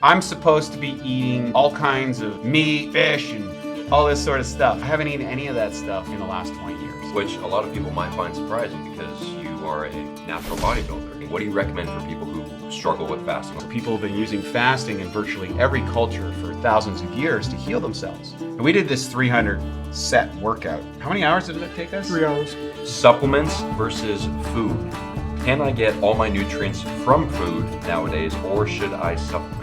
I'm supposed to be eating all kinds of meat, fish, and all this sort of stuff. I haven't eaten any of that stuff in the last 20 years. Which a lot of people might find surprising because you are a natural bodybuilder. What do you recommend for people who struggle with fasting? People have been using fasting in virtually every culture for thousands of years to heal themselves. And we did this 300 set workout. How many hours did it take us? 3 hours. Supplements versus food. Can I get all my nutrients from food nowadays, or should I supplement?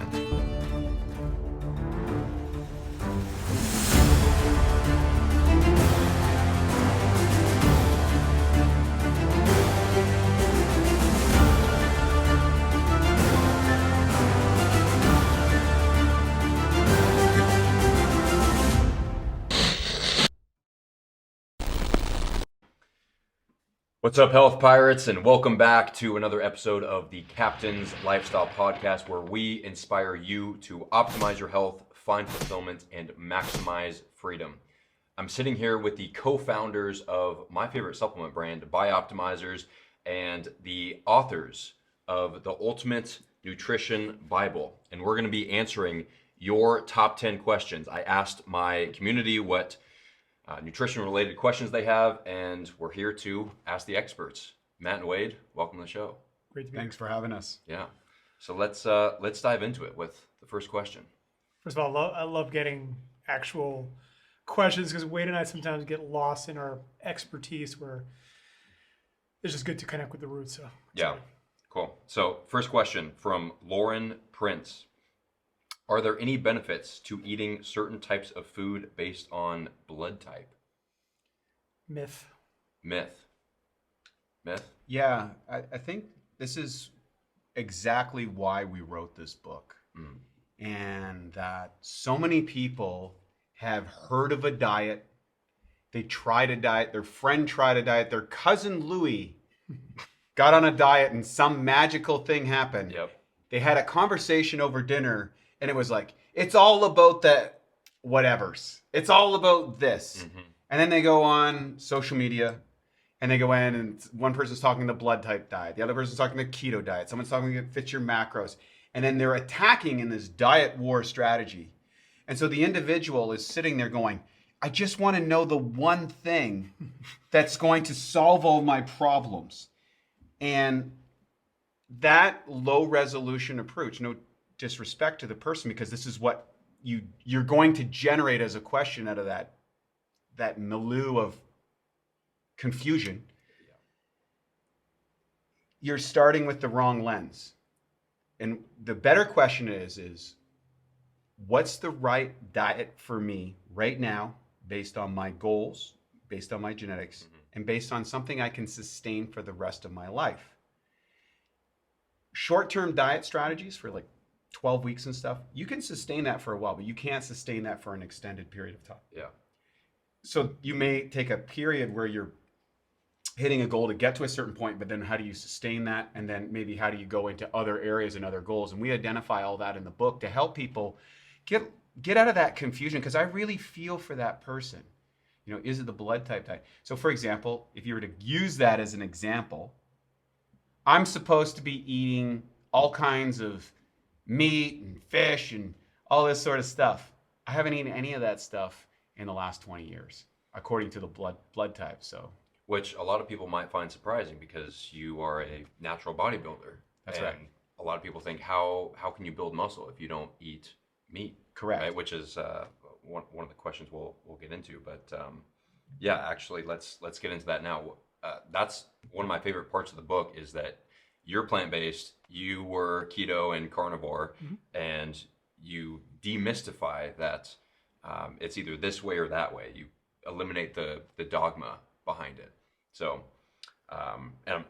What's up, health pirates, and welcome back to another episode of the Captain's Lifestyle Podcast, where we inspire you to optimize your health, find fulfillment, and maximize freedom. I'm sitting here with the co-founders of my favorite supplement brand, BiOptimizers, and the authors of the Ultimate Nutrition Bible. And we're going to be answering your top 10 questions. I asked my community what nutrition-related questions they have, and we're here to ask the experts. Matt and Wade, welcome to the show. Great to be Thanks for having us. Yeah. So let's dive into it with the first question. First of all, I love getting actual questions because Wade and I sometimes get lost in our expertise where it's just good to connect with the roots. So Yeah, cool. So first question from Lauren Prince. Are there any benefits to eating certain types of food based on blood type? Myth. Myth. Yeah, I think this is exactly why we wrote this book. And that so many people have heard of a diet. They tried a diet. Their friend tried a diet. Their cousin Louie got on a diet and some magical thing happened. Yep. They had a conversation over dinner and it was like, it's all about the whatevers. It's all about this. Mm-hmm. And then they go on social media and they go in and one person's talking the blood type diet. The other person's talking the keto diet. Someone's talking it fits your macros. And then they're attacking in this diet war strategy. And so the individual is sitting there going, I just want to know the one thing that's going to solve all my problems. And that low resolution approach, no disrespect to the person, because this is what you're going to generate as a question out of that milieu of confusion. You're starting with the wrong lens. And the better question is what's the right diet for me right now based on my goals, based on my genetics, and based on something I can sustain for the rest of my life? Short-term diet strategies for like 12 weeks and stuff, you can sustain that for a while, but you can't sustain that for an extended period of time. Yeah. So you may take a period where you're hitting a goal to get to a certain point, but then how do you sustain that? And then maybe how do you go into other areas and other goals? And we identify all that in the book to help people get out of that confusion, because I really feel for that person. You know, is it the blood type diet? So for example, if you were to use that as an example, I'm supposed to be eating all kinds of meat and fish and all this sort of stuff. I haven't eaten any of that stuff in the last 20 years, according to the blood type. So, Which a lot of people might find surprising because you are a natural bodybuilder. That's right. A lot of people think, how can you build muscle if you don't eat meat? correct. Right? Which is one of the questions we'll get into. But yeah, actually, let's get into that now. That's one of my favorite parts of the book is that you're plant-based, you were keto and carnivore, and you demystify that it's either this way or that way. You eliminate the dogma behind it. So, and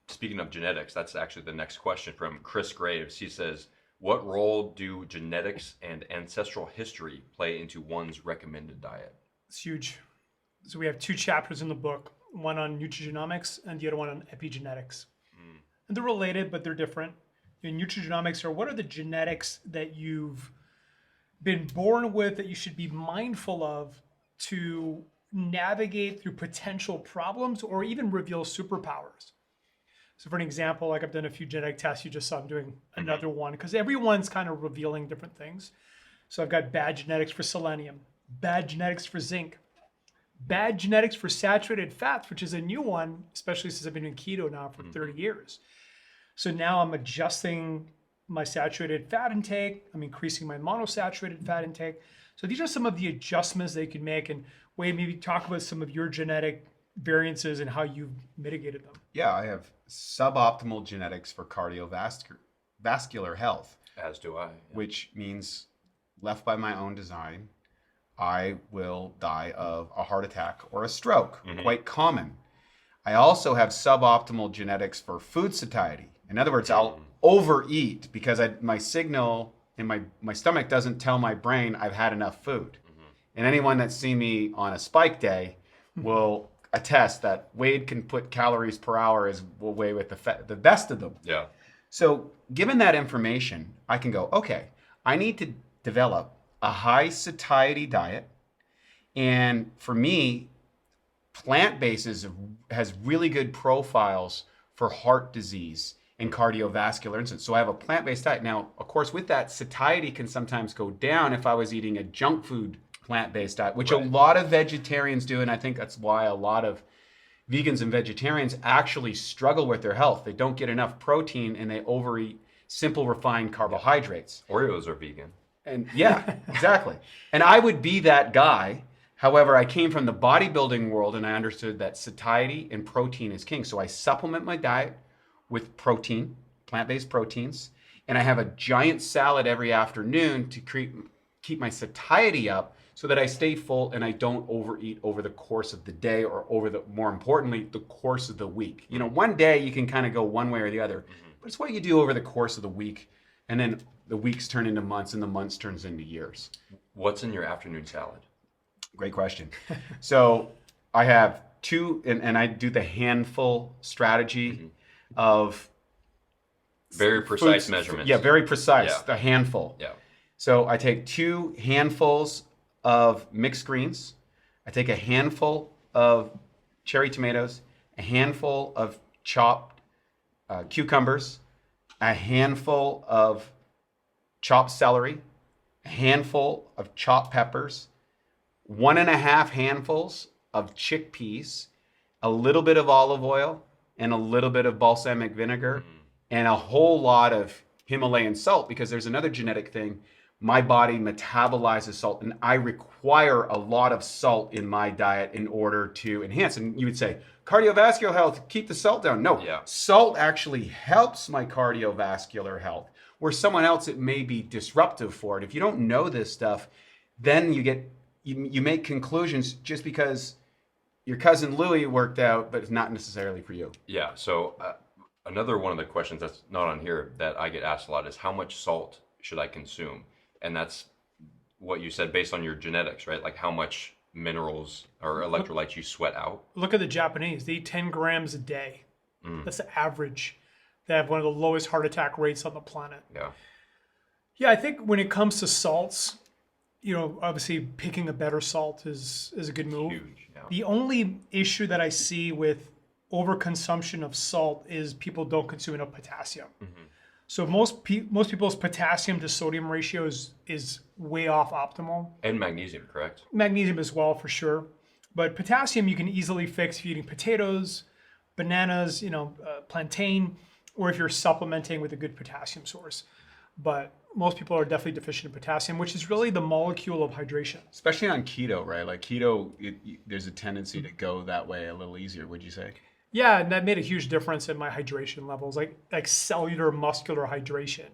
speaking of genetics, that's actually the next question from Chris Graves. He says, what role do genetics and ancestral history play into one's recommended diet? It's huge. So we have 2 chapters in the book, one on nutrigenomics and the other one on epigenetics. And they're related, but they're different. In nutrigenomics are what are the genetics that you've been born with that you should be mindful of to navigate through potential problems or even reveal superpowers. So for an example, like I've done a few genetic tests. You just saw I'm doing another one because everyone's kind of revealing different things. So I've got bad genetics for selenium, bad genetics for zinc, bad genetics for saturated fats, which is a new one, especially since I've been doing keto now for 30 years. So now I'm adjusting my saturated fat intake. I'm increasing my monosaturated fat intake. So these are some of the adjustments they can make. And Wade, maybe talk about some of your genetic variances and how you've mitigated them. Yeah, I have suboptimal genetics for cardiovascular health, As do I. Yeah. which means left by my own design, I will die of a heart attack or a stroke, quite common. I also have suboptimal genetics for food satiety. In other words, I'll overeat because my signal in my stomach doesn't tell my brain I've had enough food. And anyone that's seen me on a spike day will attest that Wade can put calories per hour as way with the best of them. Yeah. So given that information, I can go, okay, I need to develop a high satiety diet. And for me, plant-based has really good profiles for heart disease and cardiovascular incidents. So I have a plant-based diet. Now, of course, with that, satiety can sometimes go down if I was eating a junk food plant-based diet, which a lot of vegetarians do. And I think that's why a lot of vegans and vegetarians actually struggle with their health. They don't get enough protein and they overeat simple refined carbohydrates. Oreos are vegan. And yeah, exactly. And I would be that guy. However, I came from the bodybuilding world and I understood that satiety and protein is king. So I supplement my diet with protein, plant-based proteins, and I have a giant salad every afternoon to keep my satiety up so that I stay full and I don't overeat over the course of the day or more importantly, the course of the week. You know, one day you can kind of go one way or the other, but it's what you do over the course of the week. And then the weeks turn into months and the months turns into years. What's in your afternoon salad? Great question. So I have two, and I do the handful strategy of very precise measurements. Yeah, very precise. Yeah. The handful. Yeah. So I take 2 handfuls of mixed greens. I take a handful of cherry tomatoes, a handful of chopped cucumbers, a handful of chopped celery, a handful of chopped peppers, 1.5 handfuls of chickpeas, a little bit of olive oil, and a little bit of balsamic vinegar, and a whole lot of Himalayan salt, because there's another genetic thing. My body metabolizes salt, and I require a lot of salt in my diet in order to enhance. And you would say, cardiovascular health, keep the salt down. No, salt actually helps my cardiovascular health. Where someone else, it may be disruptive for it. If you don't know this stuff, then you make conclusions just because your cousin Louie worked out, but it's not necessarily for you. Yeah. So another one of the questions that's not on here that I get asked a lot is how much salt should I consume? And that's what you said based on your genetics, right? Like how much minerals or electrolytes you sweat out. Look at the Japanese. They eat 10 grams a day. That's the average. They have one of the lowest heart attack rates on the planet. Yeah. Yeah, I think when it comes to salts, you know, obviously picking a better salt is a good move. Huge. Yeah. The only issue that I see with overconsumption of salt is people don't consume enough potassium. So most people's potassium to sodium ratio is way off optimal. And magnesium, correct? Magnesium as well, for sure. But potassium you can easily fix if you're eating potatoes, bananas, plantain, or if you're supplementing with a good potassium source. But most people are definitely deficient in potassium, which is really the molecule of hydration. Especially on keto, right? Like keto, there's a tendency to go that way a little easier, would you say? Yeah, and that made a huge difference in my hydration levels, like cellular muscular hydration.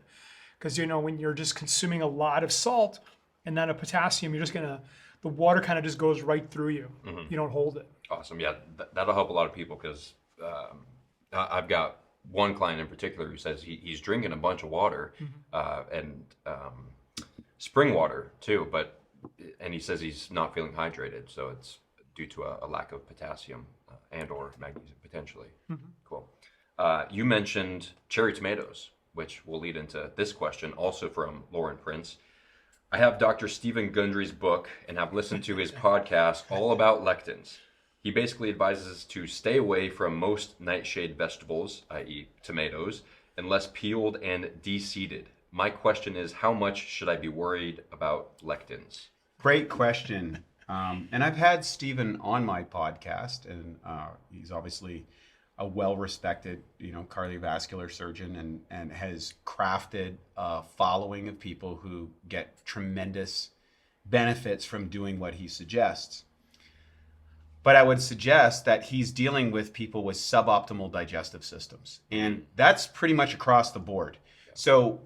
Because, when you're just consuming a lot of salt and not a potassium, the water kind of just goes right through you. You don't hold it. Awesome. Yeah, that'll help a lot of people because I've got one client in particular who says he's drinking a bunch of water and spring water too, and he says he's not feeling hydrated. So it's due to a lack of potassium and or magnesium potentially. Cool. You mentioned cherry tomatoes, which will lead into this question also from Lauren Prince. I have Dr. Stephen Gundry's book and have listened to his podcast all about lectins. He basically advises to stay away from most nightshade vegetables, i.e. tomatoes, unless peeled and de-seeded. My question is, how much should I be worried about lectins? Great question. And I've had Stephen on my podcast, and he's obviously a well-respected, cardiovascular surgeon, and has crafted a following of people who get tremendous benefits from doing what he suggests. But I would suggest that he's dealing with people with suboptimal digestive systems, and that's pretty much across the board. So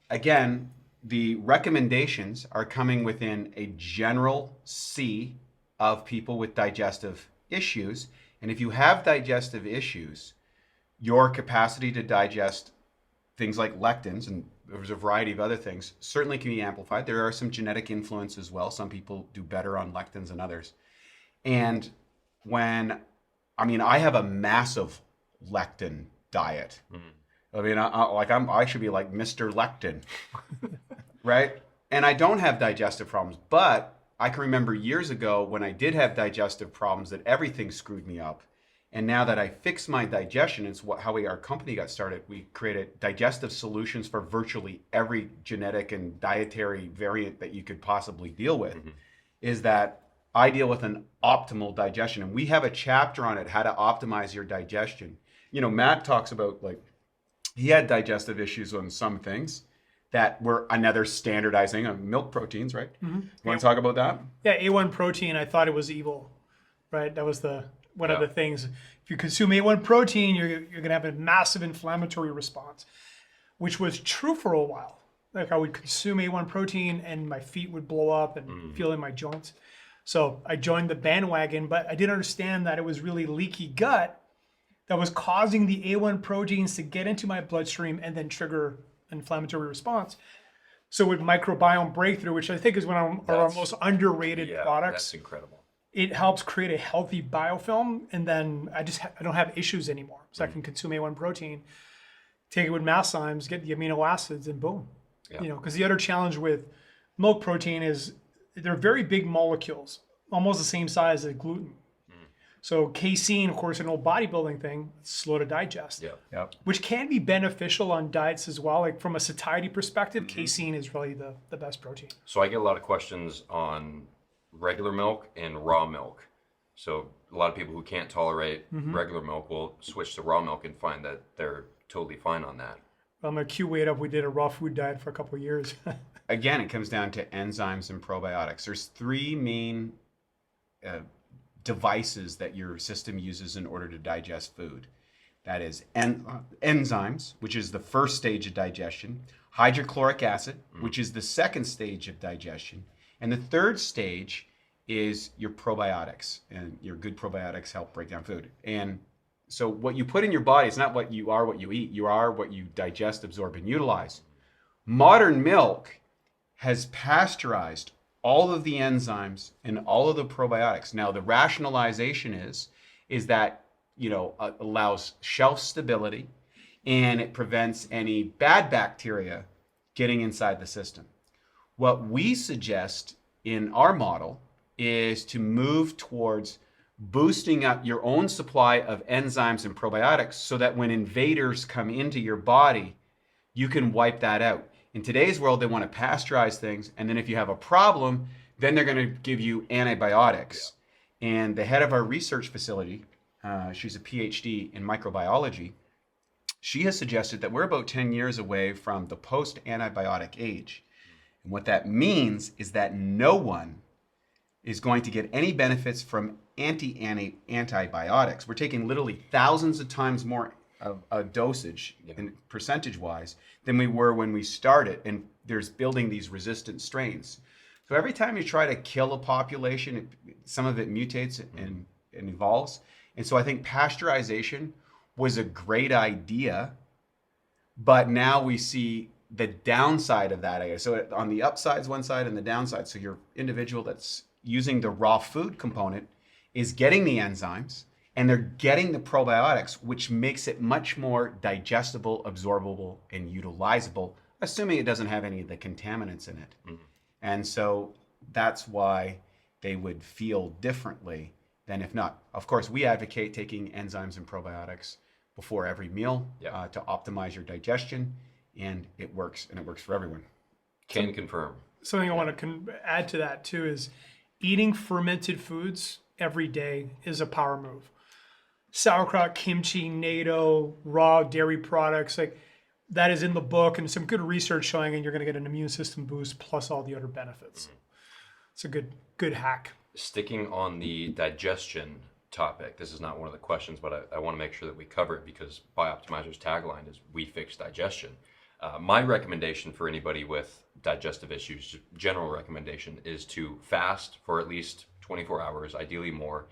again, the recommendations are coming within a general sea of people with digestive issues. And if you have digestive issues, your capacity to digest things like lectins, and there's a variety of other things, certainly can be amplified. There are some genetic influence as well. Some people do better on lectins than others. And I have a massive lectin diet. I mean, I should be like Mr. Lectin, right? And I don't have digestive problems, but I can remember years ago when I did have digestive problems that everything screwed me up. And now that I fixed my digestion, it's how our company got started. We created digestive solutions for virtually every genetic and dietary variant that you could possibly deal with. Is that I deal with an optimal digestion. And we have a chapter on it, how to optimize your digestion. Matt talks about, he had digestive issues on some things that were another standardizing of milk proteins, right? You want to talk about that? Yeah, A1 protein, I thought it was evil, right? That was one of the things. If you consume A1 protein, you're going to have a massive inflammatory response, which was true for a while. Like I would consume A1 protein and my feet would blow up and feel in my joints. So I joined the bandwagon, but I didn't understand that it was really leaky gut that was causing the A1 proteins to get into my bloodstream and then trigger an inflammatory response. So with microbiome breakthrough, which I think is one of our most underrated products, That's incredible. it helps create a healthy biofilm, and then I don't have issues anymore. So I can consume A1 protein, take it with masszymes, get the amino acids, and boom. Because the other challenge with milk protein is they're very big molecules, almost the same size as gluten. So casein, of course, an old bodybuilding thing, slow to digest, which can be beneficial on diets as well. Like from a satiety perspective, casein is really the best protein. So I get a lot of questions on regular milk and raw milk. So a lot of people who can't tolerate regular milk will switch to raw milk and find that they're totally fine on that. I'm a Q weight up. We did a raw food diet for a couple of years. Again, it comes down to enzymes and probiotics. There's three main devices that your system uses in order to digest food. That is enzymes, which is the first stage of digestion, hydrochloric acid, which is the second stage of digestion, and the third stage is your probiotics. And your good probiotics help break down food. And so what you put in your body is not what you are, what you eat. You are what you digest, absorb, and utilize. Modern milk has pasteurized all of the enzymes and all of the probiotics. Now, the rationalization is that, allows shelf stability and it prevents any bad bacteria getting inside the system. What we suggest in our model is to move towards boosting up your own supply of enzymes and probiotics so that when invaders come into your body, you can wipe that out. In today's world, they want to pasteurize things, and then if you have a problem, then they're going to give you antibiotics. And the head of our research facility, she's a PhD in microbiology, she has suggested that we're about 10 years away from the post-antibiotic age. And what that means is that no one is going to get any benefits from antibiotics. We're taking literally thousands of times more of a dosage in percentage-wise than we were when we started, and there's building these resistant strains. So every time you try to kill a population, some of it mutates and evolves. And so I think pasteurization was a great idea, but now we see the downside of that idea. So on the upside is one side and the downside. So your individual that's using the raw food component is getting the enzymes and they're getting the probiotics, which makes it much more digestible, absorbable, and utilizable, assuming it doesn't have any of the contaminants in it. And so that's why they would feel differently than if not. Of course, we advocate taking enzymes and probiotics before every meal to optimize your digestion, and it works for everyone. Can confirm. Something I want to add to that too is eating fermented foods every day is a power move. Sauerkraut, kimchi, natto, raw dairy products, like that is in the book, and some good research showing, and you're going to get an immune system boost plus all the other benefits. It's a good hack. Sticking on the digestion topic, this is not one of the questions, but I want to make sure that we cover it because BiOptimizers' tagline is "We fix digestion." My recommendation for anybody with digestive issues, general recommendation, is to fast for at least 24 hours, ideally more.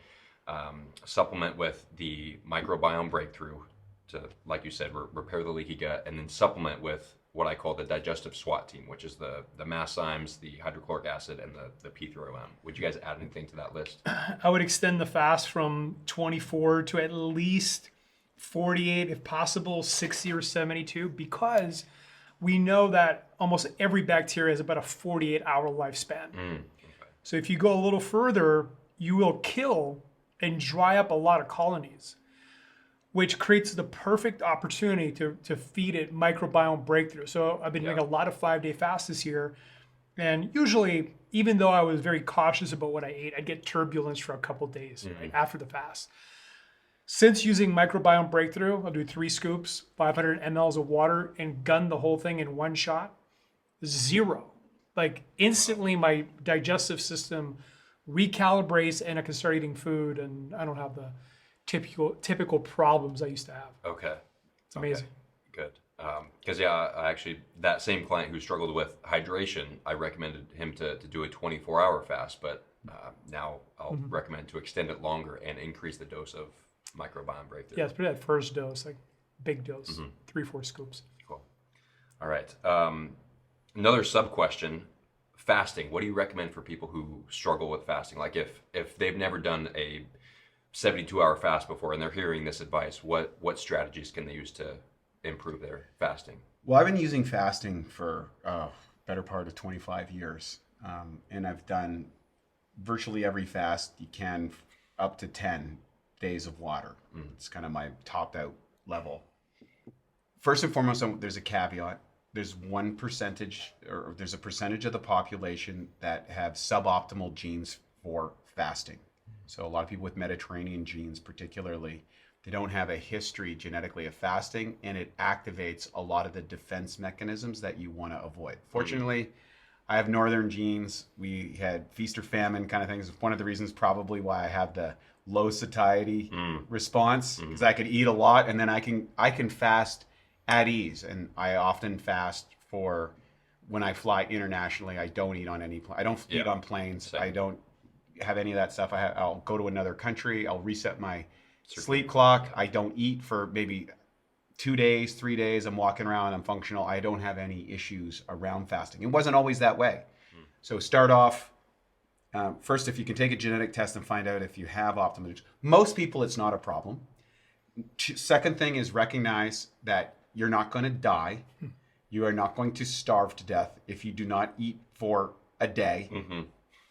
Supplement with the microbiome breakthrough to, like you said, repair the leaky gut, and then supplement with what I call the digestive SWAT team, which is the masszymes, the hydrochloric acid, and the P3OM. Would you guys add anything to that list? I would extend the fast from 24 to at least 48, if possible, 60 or 72, because we know that almost every bacteria has about a 48-hour lifespan. Okay. So if you go a little further, you will kill and dry up a lot of colonies, which creates the perfect opportunity to feed it microbiome breakthrough. So I've been doing a lot of 5-day fasts this year. And usually, even though I was very cautious about what I ate, I'd get turbulence for a couple of days right after the fast. Since using microbiome breakthrough, I'll do 3 scoops, 500 mLs of water, and gun the whole thing in one shot. 0. Like instantly my digestive system recalibrates and I can start eating food and I don't have the typical problems I used to have. Okay. It's amazing. Okay. Good. Because I actually, that same client who struggled with hydration, I recommended him to do a 24-hour fast, but now I'll recommend to extend it longer and increase the dose of microbiome breakthrough. Yeah, it's pretty that first dose, like big dose, 3-4 scoops. Cool. All right. Another sub question, fasting. What do you recommend for people who struggle with fasting? Like if they've never done a 72-hour fast before and they're hearing this advice, what strategies can they use to improve their fasting? Well, I've been using fasting for better part of 25 years. And I've done virtually every fast you can, up to 10 days of water. It's kind of my topped out level. First and foremost, there's a caveat. There's there's a percentage of the population that have suboptimal genes for fasting. So a lot of people with Mediterranean genes particularly, they don't have a history genetically of fasting, and it activates a lot of the defense mechanisms that you want to avoid. Fortunately, I have northern genes. We had feast or famine kind of things. One of the reasons probably why I have the low satiety response is I could eat a lot and then I can fast at ease. And I often fast for when I fly internationally. I don't eat on any plane. I don't eat on planes. Same. I don't have any of that stuff. I'll go to another country. I'll reset my sleep clock. I don't eat for maybe 2 days, 3 days. I'm walking around. I'm functional. I don't have any issues around fasting. It wasn't always that way. So start off. First, if you can take a genetic test and find out if you have optimizers. Most people, it's not a problem. Second thing is recognize that you're not going to die. You are not going to starve to death if you do not eat for a day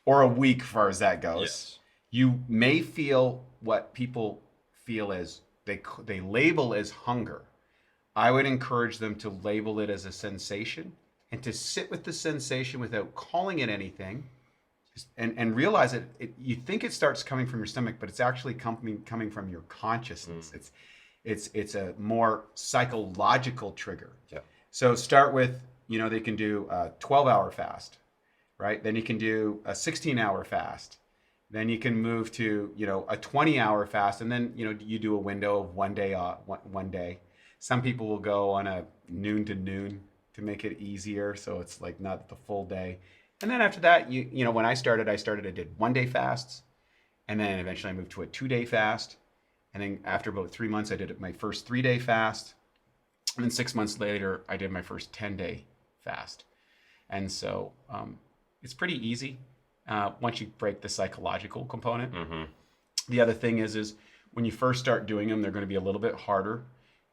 or a week, as far as that goes. Yes. You may feel what people feel as they label as hunger. I would encourage them to label it as a sensation and to sit with the sensation without calling it anything. And realize it. You think it starts coming from your stomach, but it's actually coming from your consciousness. It's a more psychological trigger. Yeah. So start with, they can do a 12-hour fast, right? Then you can do a 16-hour fast. Then you can move to, a 20-hour fast, and then you do a window of one day. Some people will go on a noon to noon to make it easier, so it's like not the full day. And then after that, when I did 1 day fasts, and then eventually I moved to a 2-day fast. And then after about 3 months, I did my first 3-day fast. And then 6 months later, I did my first 10-day fast. And so it's pretty easy once you break the psychological component. The other thing is when you first start doing them, they're going to be a little bit harder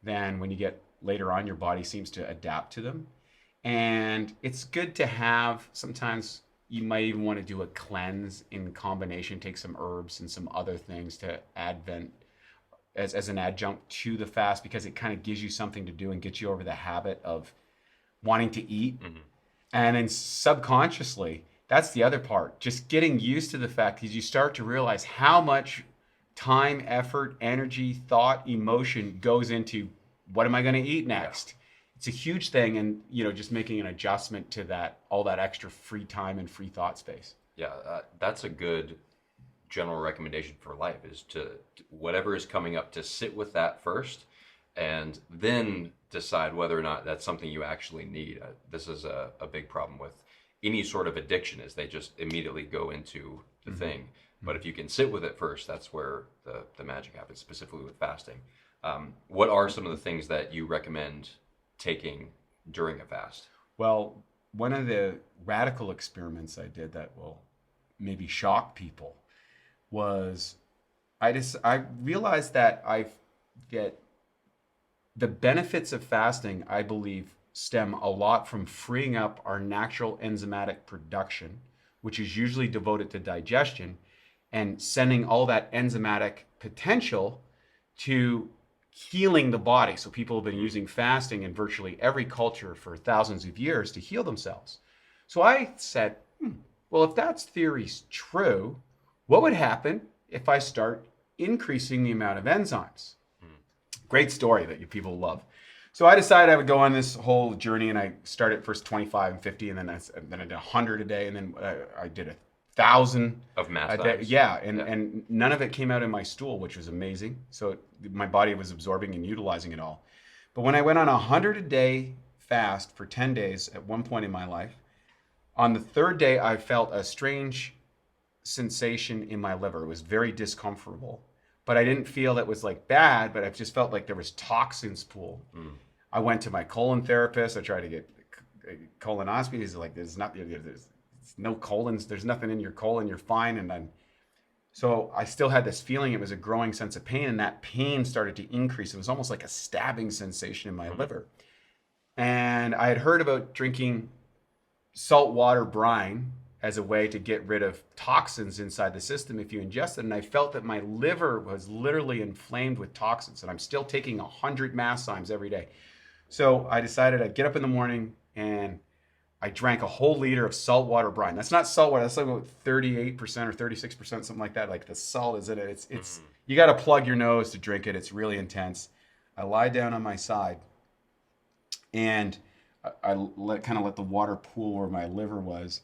than when you get later on. Your body seems to adapt to them. And it's good to have sometimes you might even want to do a cleanse in combination, take some herbs and some other things to advent as an adjunct to the fast, because it kind of gives you something to do and gets you over the habit of wanting to eat. And then subconsciously, that's the other part, just getting used to the fact that you start to realize how much time, effort, energy, thought, emotion goes into what am I going to eat next? It's a huge thing, and just making an adjustment to that, all that extra free time and free thought space. Yeah, that's a good general recommendation for life, is to whatever is coming up, to sit with that first and then decide whether or not that's something you actually need. This is a big problem with any sort of addiction, is they just immediately go into the thing. But if you can sit with it first, that's where the magic happens, specifically with fasting. What are some of the things that you recommend taking during a fast? Well, one of the radical experiments I did that will maybe shock people was I realized that the benefits of fasting, I believe, stem a lot from freeing up our natural enzymatic production, which is usually devoted to digestion, and sending all that enzymatic potential to healing the body. So people have been using fasting in virtually every culture for thousands of years to heal themselves. So I said, well, if that theory's true, what would happen if I start increasing the amount of enzymes? Great story that you people love. So I decided I would go on this whole journey, and I started first 25 and 50, and then I did 100 a day, and then I did 1,000 of math. And none of it came out in my stool, which was amazing. So my body was absorbing and utilizing it all. But when I went on a 100 a day fast for 10 days at one point in my life, on the third day I felt a strange sensation in my liver. It was very discomfortable, but I didn't feel that was like bad, but I just felt like there was toxins pooled. I went to my colon therapist. I tried to get colonoscopy. He's like, there's no colons, there's nothing in your colon, you're fine. So I still had this feeling. It was a growing sense of pain, and that pain started to increase. It was almost like a stabbing sensation in my liver. And I had heard about drinking saltwater brine as a way to get rid of toxins inside the system if you ingest it. And I felt that my liver was literally inflamed with toxins, and I'm still taking 100 masszymes every day. So I decided I'd get up in the morning and I drank a whole liter of saltwater brine. That's not saltwater. That's like about 38% or 36%, something like that. Like the salt is in it. It's you got to plug your nose to drink it. It's really intense. I lie down on my side, and I let the water pool where my liver was.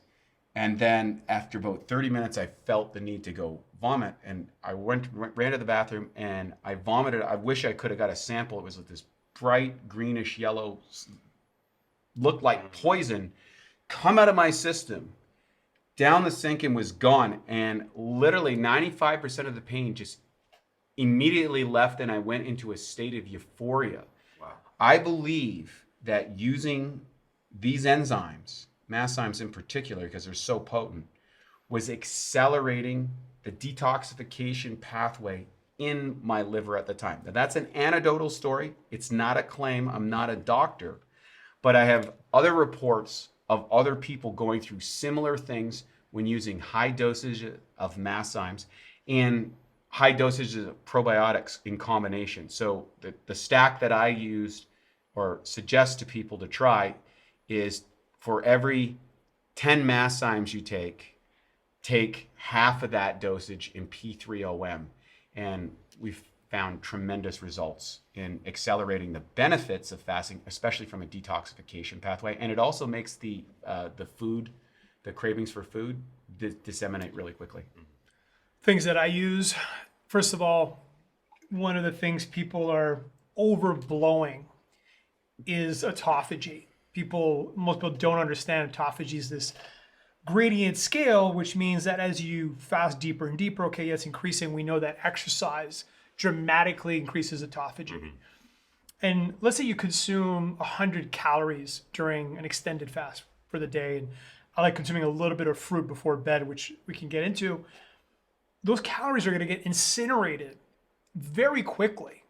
And then after about 30 minutes, I felt the need to go vomit. And I ran to the bathroom and I vomited. I wish I could have got a sample. It was like this bright greenish yellow, looked like poison, come out of my system, down the sink, and was gone. And literally 95% of the pain just immediately left, and I went into a state of euphoria. Wow. I believe that using these enzymes, masszymes in particular, because they're so potent, was accelerating the detoxification pathway in my liver at the time. Now, that's an anecdotal story. It's not a claim. I'm not a doctor. But I have other reports of other people going through similar things when using high dosages of masszymes and high dosages of probiotics in combination. So the stack that I used or suggest to people to try is, for every 10 masszymes you take half of that dosage in P3OM. And we've found tremendous results in accelerating the benefits of fasting, especially from a detoxification pathway. And it also makes the cravings for food disseminate really quickly. Things that I use, first of all, one of the things people are overblowing is autophagy. Most people don't understand autophagy is this gradient scale, which means that as you fast deeper and deeper, okay, it's increasing. We know that exercise dramatically increases autophagy. And let's say you consume 100 calories during an extended fast for the day. And I like consuming a little bit of fruit before bed, which we can get into. Those calories are going to get incinerated very quickly.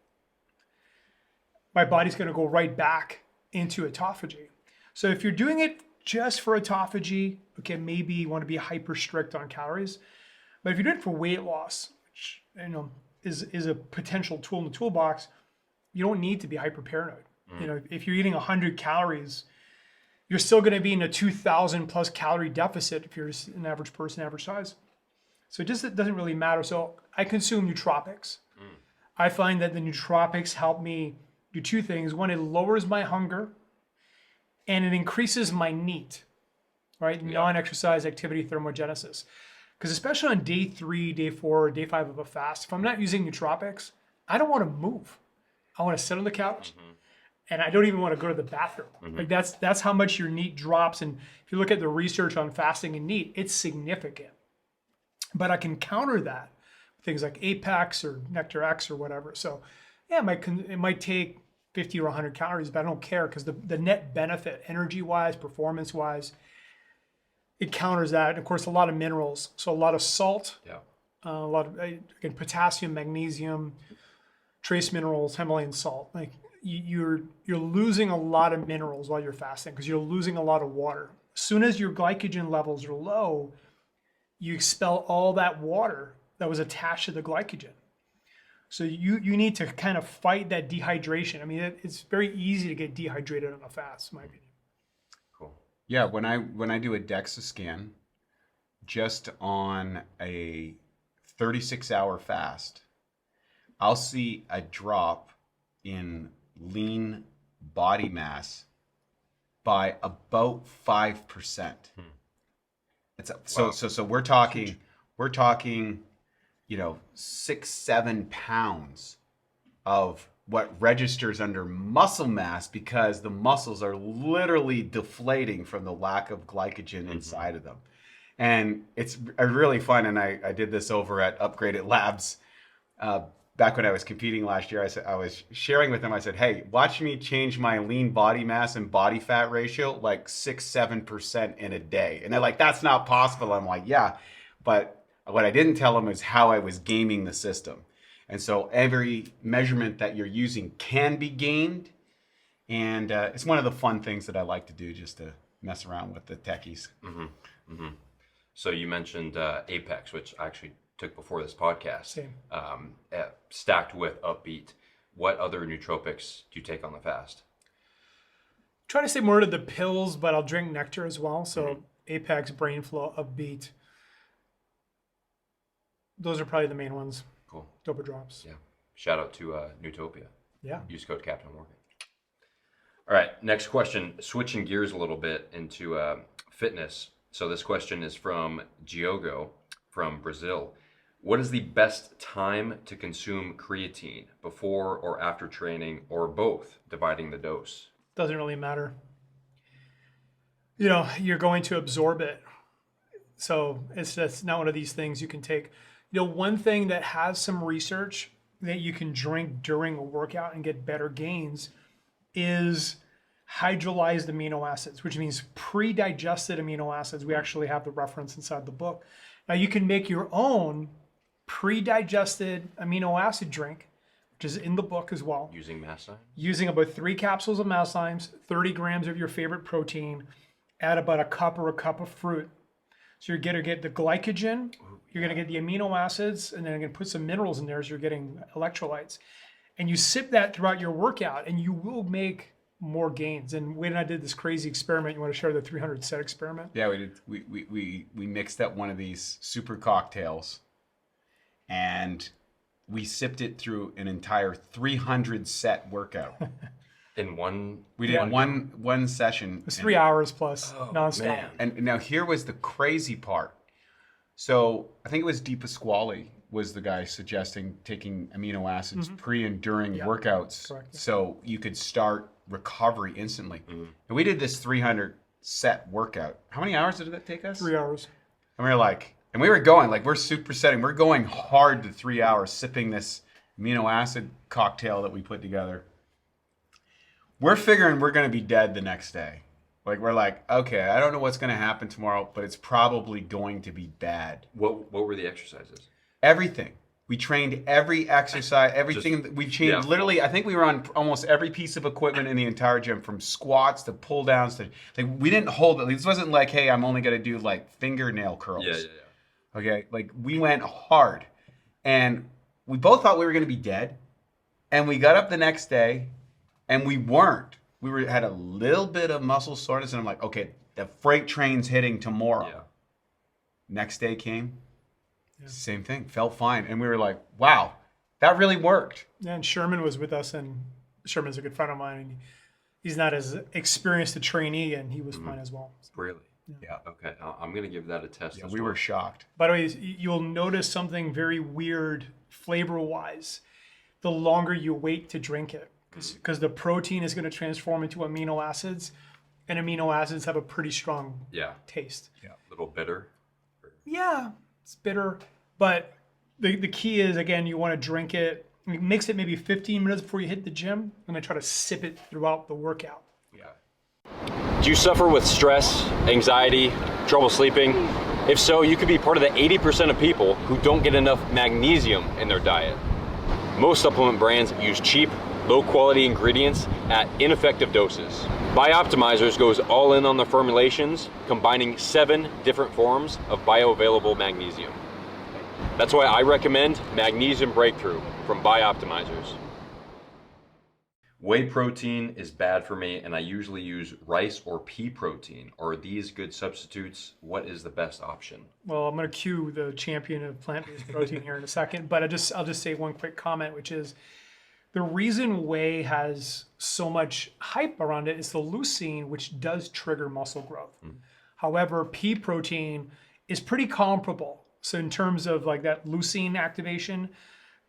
My body's going to go right back into autophagy. So if you're doing it just for autophagy, okay, maybe you want to be hyper strict on calories. But if you're doing it for weight loss, which is a potential tool in the toolbox, you don't need to be hyper paranoid. If you're eating 100 calories, you're still going to be in a 2,000 plus calorie deficit if you're an average person, average size. So it doesn't really matter. So I consume nootropics. I find that the nootropics help me do two things. One, it lowers my hunger and it increases my NEAT, right? Yeah. Non-exercise activity thermogenesis. Because especially on day 3, day 4, day 5 of a fast, if I'm not using nootropics, I don't want to move. I want to sit on the couch and I don't even want to go to the bathroom. Like that's how much your NEAT drops. And if you look at the research on fasting and NEAT, it's significant. But I can counter that with things like Apex or Nectar X or whatever. So yeah, it might take 50 or 100 calories, but I don't care because the net benefit, energy-wise, performance-wise, it counters that. And of course, a lot of minerals. So a lot of salt, a lot of again, potassium, magnesium, trace minerals, Himalayan salt. Like you're losing a lot of minerals while you're fasting because you're losing a lot of water. As soon as your glycogen levels are low, you expel all that water that was attached to the glycogen. So you need to kind of fight that dehydration. I mean, it's very easy to get dehydrated on a fast, in my opinion. Cool. Yeah, when I do a DEXA scan, just on a 36-hour fast, I'll see a drop in lean body mass by about 5%. So we're talking 6-7 pounds of what registers under muscle mass because the muscles are literally deflating from the lack of glycogen inside of them. And it's really fun. And I did this over at Upgraded Labs back when I was competing last year. I was sharing with them. I said, hey, watch me change my lean body mass and body fat ratio like 6-7% in a day. And they're like, that's not possible. I'm like, yeah, but what I didn't tell them is how I was gaming the system. And so every measurement that you're using can be gamed. And it's one of the fun things that I like to do just to mess around with the techies. So you mentioned Apex, which I actually took before this podcast. Same. Stacked with Upbeat. What other nootropics do you take on the fast? Try to stay more to the pills, but I'll drink nectar as well. So Apex, Brain Flow, Upbeat. Those are probably the main ones. Cool. Dopa drops. Yeah. Shout out to Newtopia. Yeah. Use code Captain Morgan. All right. Next question. Switching gears a little bit into fitness. So this question is from Diogo from Brazil. What is the best time to consume creatine? Before or after training or both? Dividing the dose. Doesn't really matter. You're going to absorb it. So it's not one of these things you can take. One thing that has some research that you can drink during a workout and get better gains is hydrolyzed amino acids, which means pre-digested amino acids. We actually have the reference inside the book. Now you can make your own pre-digested amino acid drink, which is in the book as well. Using mast Using about 3 capsules of mast 30 grams of your favorite protein, add about a cup or a cup of fruit. So you're going to get the glycogen, you're going to get the amino acids, and then you're going to put some minerals in there as you're getting electrolytes. And you sip that throughout your workout, and you will make more gains. And Wade and I did this crazy experiment. You want to share the 300 set experiment? Yeah, we did. We mixed up one of these super cocktails, and we sipped it through an entire 300 set workout. In one? We did one session. It was 3 hours plus nonstop. Man. And now here was the crazy part. So I think it was Di Pasquale was the guy suggesting taking amino acids pre and during workouts. Correct. So you could start recovery instantly. And we did this 300 set workout. How many hours did that take us? 3 hours. And we were like, and we were going, like we're supersetting. We're going hard to 3 hours sipping this amino acid cocktail that we put together. We're figuring we're going to be dead the next day. Like, we're like, okay, I don't know what's going to happen tomorrow, but it's probably going to be bad. What were the exercises? Everything. We trained every exercise, everything. We changed literally. I think we were on almost every piece of equipment in the entire gym, from squats to pull downs to like we didn't hold it. This wasn't like, hey, I'm only gonna do like fingernail curls. Yeah. Okay, like we went hard, and we both thought we were gonna be dead, and we got up the next day, and we weren't. Had a little bit of muscle soreness, and I'm like, okay, the freight train's hitting tomorrow. Yeah. Next day came. Same thing, felt fine. And we were like, wow, that really worked. Yeah, and Sherman was with us, and Sherman's a good friend of mine, and he's not as experienced a trainee, and he was fine as well. Really? Yeah. Okay, I'm going to give that a test. Yeah, we were shocked. By the way, you'll notice something very weird flavor-wise the longer you wait to drink it, because the protein is going to transform into amino acids, and amino acids have a pretty strong taste. Yeah. A little bitter. Yeah, it's bitter, but the key is, again, you want to drink it, mix it maybe 15 minutes before you hit the gym, and then try to sip it throughout the workout. Yeah. Do you suffer with stress, anxiety, trouble sleeping? If so, you could be part of the 80% of people who don't get enough magnesium in their diet. Most supplement brands use cheap, low-quality ingredients at ineffective doses. BiOptimizers goes all in on the formulations, combining 7 different forms of bioavailable magnesium. That's why I recommend Magnesium Breakthrough from BiOptimizers. Whey protein is bad for me, and I usually use rice or pea protein. Are these good substitutes? What is the best option? Well, I'm going to cue the champion of plant-based protein here in a second, but I'll just say one quick comment, which is the reason whey has so much hype around it is the leucine, which does trigger muscle growth. However, pea protein is pretty comparable. So in terms of like that leucine activation,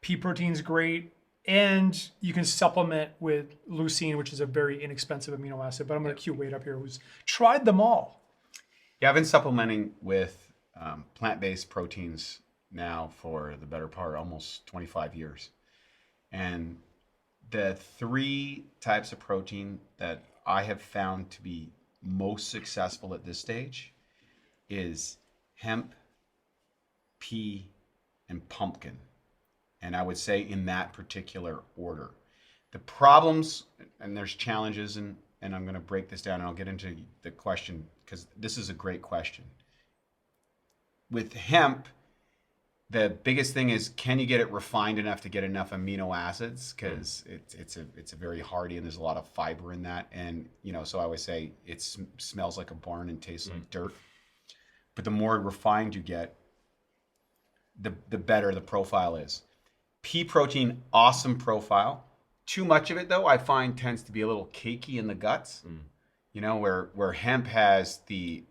pea protein's great, and you can supplement with leucine, which is a very inexpensive amino acid. But I'm going to cue Wade up here, who's tried them all. Yeah, I've been supplementing with plant-based proteins now for the better part, almost 25 years. And the 3 types of protein that I have found to be most successful at this stage is hemp, pea, and pumpkin. And I would say in that particular order. The problems, and there's challenges, and I'm going to break this down, and I'll get into the question, because this is a great question. With hemp, the biggest thing is, can you get it refined enough to get enough amino acids? Because it's a very hardy, and there's a lot of fiber in that. And so I always say it smells like a barn and tastes like dirt. But the more refined you get, the better the profile is. Pea protein, awesome profile. Too much of it, though, I find tends to be a little cakey in the guts. Where hemp has the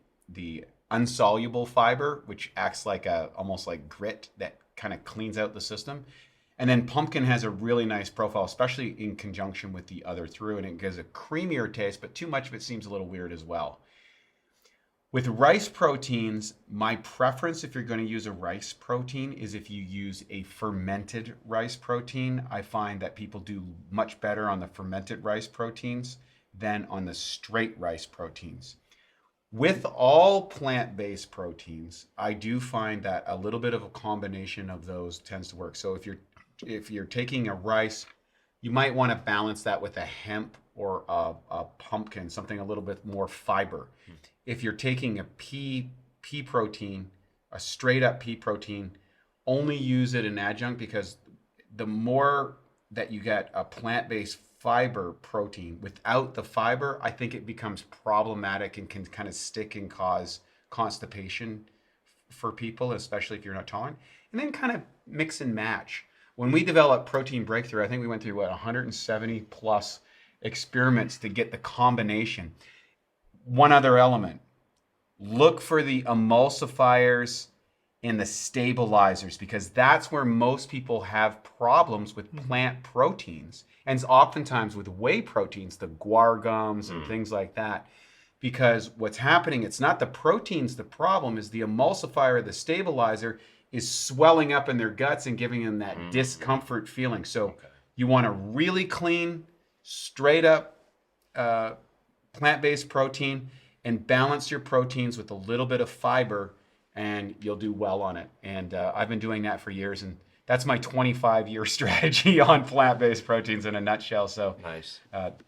unsoluble fiber, which acts like almost like grit that kind of cleans out the system. And then pumpkin has a really nice profile, especially in conjunction with the other 3, and it gives a creamier taste, but too much of it seems a little weird as well. With rice proteins, my preference, if you're going to use a rice protein, is if you use a fermented rice protein. I find that people do much better on the fermented rice proteins than on the straight rice proteins. With all plant-based proteins, I do find that a little bit of a combination of those tends to work. So if you're taking a rice, you might want to balance that with a hemp or a pumpkin, something a little bit more fiber. If you're taking a pea protein, a straight up pea protein, only use it in adjunct, because the more that you get a plant-based fiber protein without the fiber, I think it becomes problematic and can kind of stick and cause constipation for people, especially if you're not tolerant. And then kind of mix and match. When we developed Protein Breakthrough, I think we went through 170 plus experiments to get the combination. One other element, look for the emulsifiers and the stabilizers, because that's where most people have problems with plant proteins, and oftentimes with whey proteins, the guar gums and things like that. Because what's happening, it's not the proteins, the problem is the emulsifier, the stabilizer is swelling up in their guts and giving them that discomfort feeling. So you want a really clean, straight up plant-based protein, and balance your proteins with a little bit of fiber, and you'll do well on it. And I've been doing that for years, and that's my 25-year strategy on plant-based proteins in a nutshell. So Nice.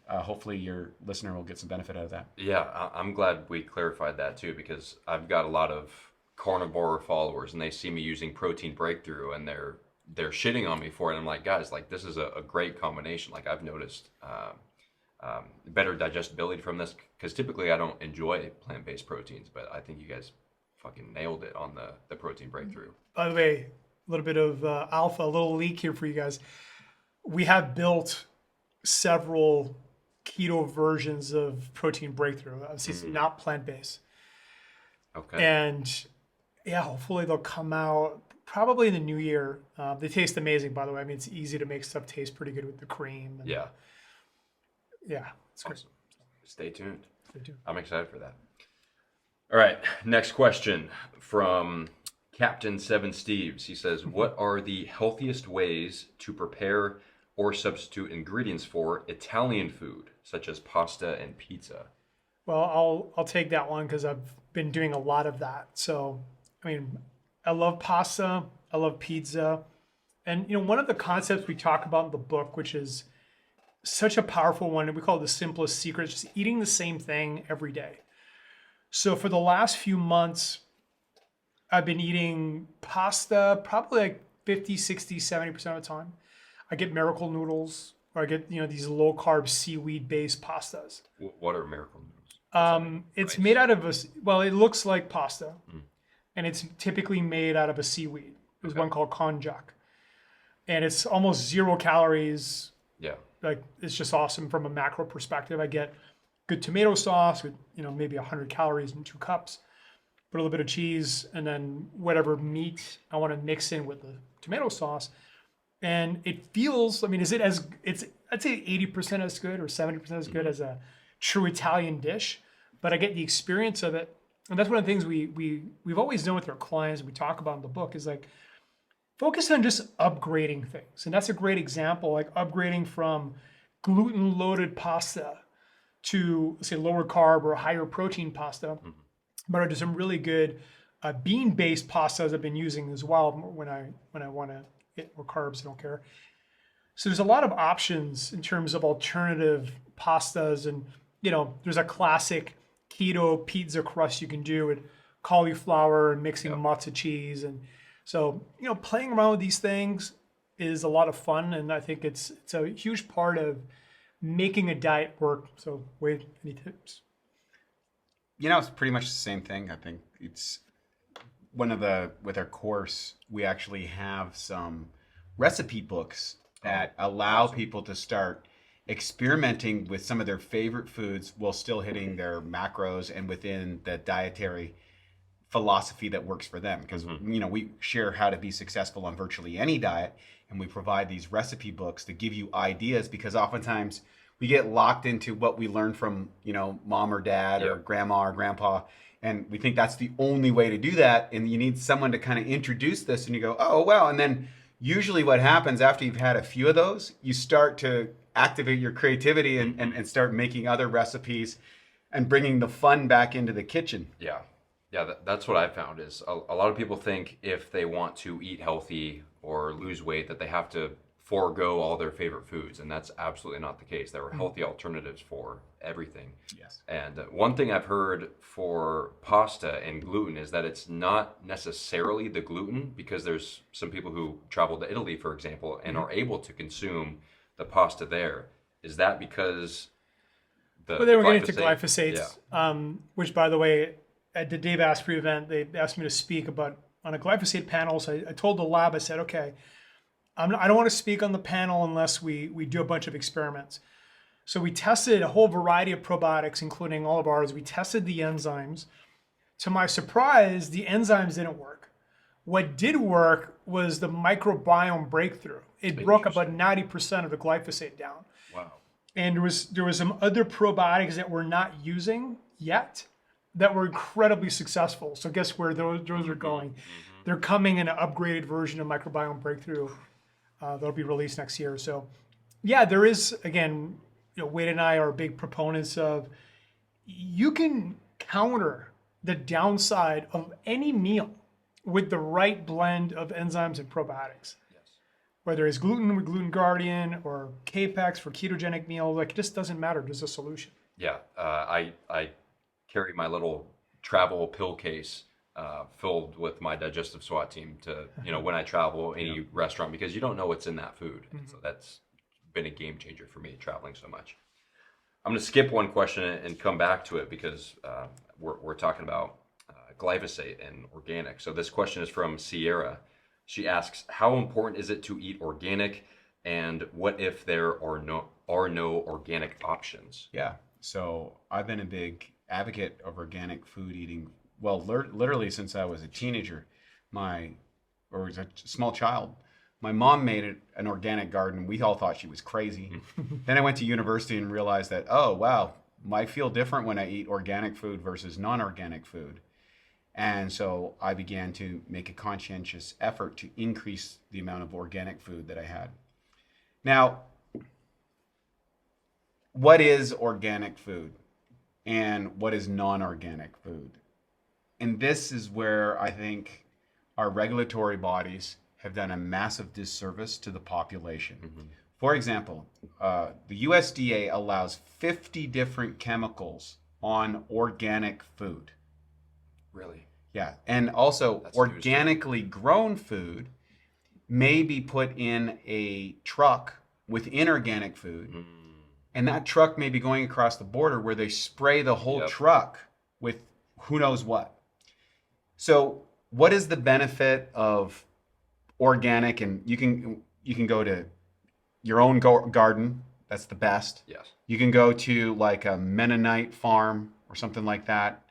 hopefully your listener will get some benefit out of that. Yeah, I'm glad we clarified that too, because I've got a lot of carnivore followers and they see me using Protein Breakthrough and they're shitting on me for it. I'm like, guys, like this is a great combination. Like I've noticed better digestibility from this, because typically I don't enjoy plant-based proteins, but I think you guys fucking nailed it on the Protein Breakthrough. By the way, a little bit of alpha, a little leak here for you guys. We have built several keto versions of Protein Breakthrough. Obviously, not plant-based. Okay. And yeah, hopefully they'll come out probably in the new year. They taste amazing, by the way. I mean, it's easy to make stuff taste pretty good with the cream. And Yeah. yeah, it's great. Awesome. Stay tuned. Stay tuned. I'm excited for that. All right, next question from Captain Seven Steves. He says, what are the healthiest ways to prepare or substitute ingredients for Italian food, such as pasta and pizza? Well, I'll take that one because I've been doing a lot of that. So, I mean, I love pasta, I love pizza. And, you know, one of the concepts we talk about in the book, which is such a powerful one, and we call it the simplest secret, just eating the same thing every day. So for the last few months, I've been eating pasta probably like 50, 60, 70% of the time. I get miracle noodles, or I get, you know, these low carb seaweed based pastas. What are miracle noodles? It's rice? made out of it looks like pasta, and it's typically made out of a seaweed. There's one called konjac, and it's almost 0 calories. Yeah. Like it's just awesome from a macro perspective. I get good tomato sauce with, you know, maybe 100 calories in 2 cups, put a little bit of cheese, and then whatever meat I want to mix in with the tomato sauce. And it feels, I mean, is it as, it's, I'd say 80% as good or 70% as good as a true Italian dish, but I get the experience of it. And that's one of the things we've always done with our clients, we talk about in the book, is like, focus on just upgrading things. And that's a great example, like upgrading from gluten-loaded pasta to, say, lower carb or higher protein pasta. But there's some really good bean-based pastas I've been using as well when I want to get more carbs. I don't care. So there's a lot of options in terms of alternative pastas, and you know, there's a classic keto pizza crust you can do with cauliflower and mixing matzo cheese, and so you know, playing around with these things is a lot of fun, and I think it's a huge part of making a diet work. So, Wade, any tips? You know, it's pretty much the same thing. I think it's with our course, we actually have some recipe books that allow people to start experimenting with some of their favorite foods while still hitting their macros and within the dietary philosophy that works for them. Because, you know, we share how to be successful on virtually any diet, and we provide these recipe books to give you ideas, because oftentimes we get locked into what we learned from, you know, mom or dad or grandma or grandpa, and we think that's the only way to do that. And you need someone to kind of introduce this, and you go, oh, well. And then usually what happens after you've had a few of those, you start to activate your creativity and start making other recipes and bringing the fun back into the kitchen. Yeah. Yeah, that's what I found is a lot of people think if they want to eat healthy or lose weight that they have to forego all their favorite foods, and that's absolutely not the case. There are healthy alternatives for everything. Yes. And one thing I've heard for pasta and gluten is that it's not necessarily the gluten, because there's some people who travel to Italy, for example, and are able to consume the pasta there. Is that because Well, they were getting to glyphosate? glyphosates, which, by the way, at the Dave Asprey event, they asked me to speak about on a glyphosate panel. So I told the lab, I said, okay, I don't want to speak on the panel unless we do a bunch of experiments. So we tested a whole variety of probiotics, including all of ours. We tested the enzymes. To my surprise, the enzymes didn't work. What did work was the microbiome breakthrough. It broke about 90% of the glyphosate down. Wow. And there was some other probiotics that we're not using yet that were incredibly successful. So guess where those are going? They're coming in an upgraded version of microbiome breakthrough that'll be released next year. So yeah, there is, again, you know, Wade and I are big proponents of, you can counter the downside of any meal with the right blend of enzymes and probiotics. Yes. whether it's gluten with Gluten Guardian or Capex for ketogenic meals, like it just doesn't matter. There's a solution. Yeah, I carry my little travel pill case filled with my digestive SWAT team to, when I travel any restaurant, because you don't know what's in that food. So that's been a game changer for me traveling so much. I'm going to skip one question and come back to it because we're talking about glyphosate and organic. So this question is from Sierra. She asks, how important is it to eat organic, and what if there are no organic options? Yeah. So I've been a big advocate of organic food eating. Well, literally since I was a teenager, or was a small child. My mom made an organic garden. We all thought she was crazy. Then I went to university and realized that, oh, wow, I feel different when I eat organic food versus non-organic food. And so I began to make a conscientious effort to increase the amount of organic food that I had. Now, what is organic food and what is non-organic food? And this is where I think our regulatory bodies have done a massive disservice to the population. For example, the USDA allows 50 different chemicals on organic food. Really? Yeah, and also That's organically grown food may be put in a truck with inorganic food, and that truck may be going across the border where they spray the whole truck with who knows what. So what is the benefit of organic? And you can go to your own garden. That's the best. Yes. You can go to like a Mennonite farm or something like that,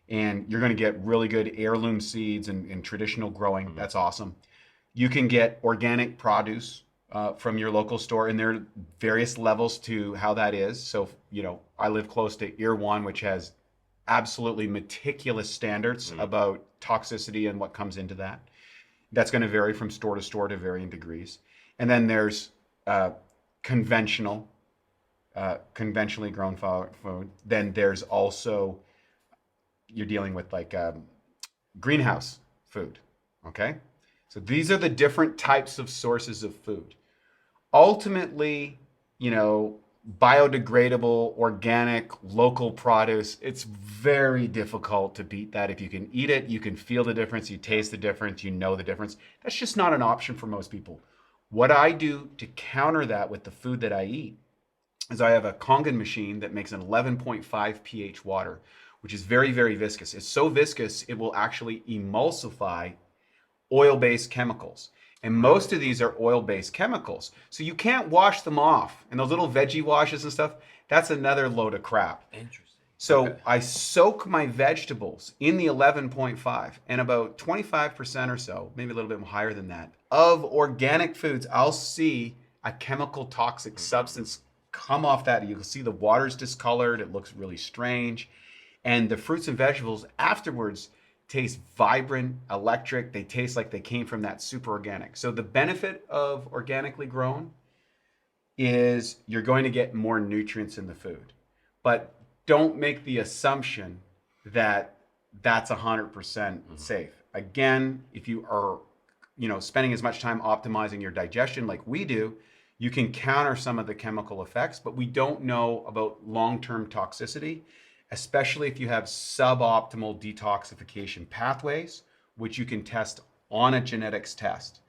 and you're going to get really good heirloom seeds and traditional growing. That's awesome. You can get organic produce from your local store, and there are various levels to how that is. So, I live close to Irwan, which has absolutely meticulous standards about toxicity and what comes into that. That's going to vary from store to store to varying degrees. And then there's conventionally grown food. Then there's also, you're dealing with like greenhouse food, okay? So these are the different types of sources of food. Ultimately, biodegradable, organic, local produce, it's very difficult to beat that. If you can eat it, you can feel the difference, you taste the difference, you know the difference. That's just not an option for most people. What I do to counter that with the food that I eat is I have a Kangen machine that makes an 11.5 pH water, which is very, very viscous. It's so viscous, it will actually emulsify oil-based chemicals. And most of these are oil-based chemicals. So you can't wash them off. And those little veggie washes and stuff, that's another load of crap. Interesting. So I soak my vegetables in the 11.5, and about 25% or so, maybe a little bit higher than that, of organic foods, I'll see a chemical toxic substance come off that. You can see the water's discolored. It looks really strange. And the fruits and vegetables afterwards taste vibrant, electric. They taste like they came from that super organic. So the benefit of organically grown is you're going to get more nutrients in the food. But don't make the assumption that that's 100% safe. Again, if you are, spending as much time optimizing your digestion like we do, you can counter some of the chemical effects, but we don't know about long-term toxicity, especially if you have suboptimal detoxification pathways, which you can test on a genetics test.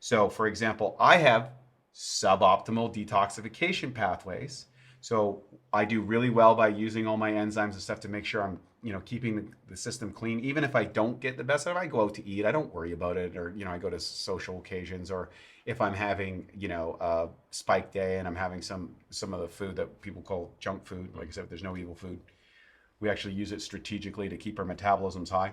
So for example, I have suboptimal detoxification pathways. So I do really well by using all my enzymes and stuff to make sure I'm, keeping the system clean. Even if I don't get the best out of it, I go out to eat. I don't worry about it. Or, I go to social occasions, or if I'm having, a spike day and I'm having some of the food that people call junk food, like I said, there's no evil food. We actually use it strategically to keep our metabolisms high.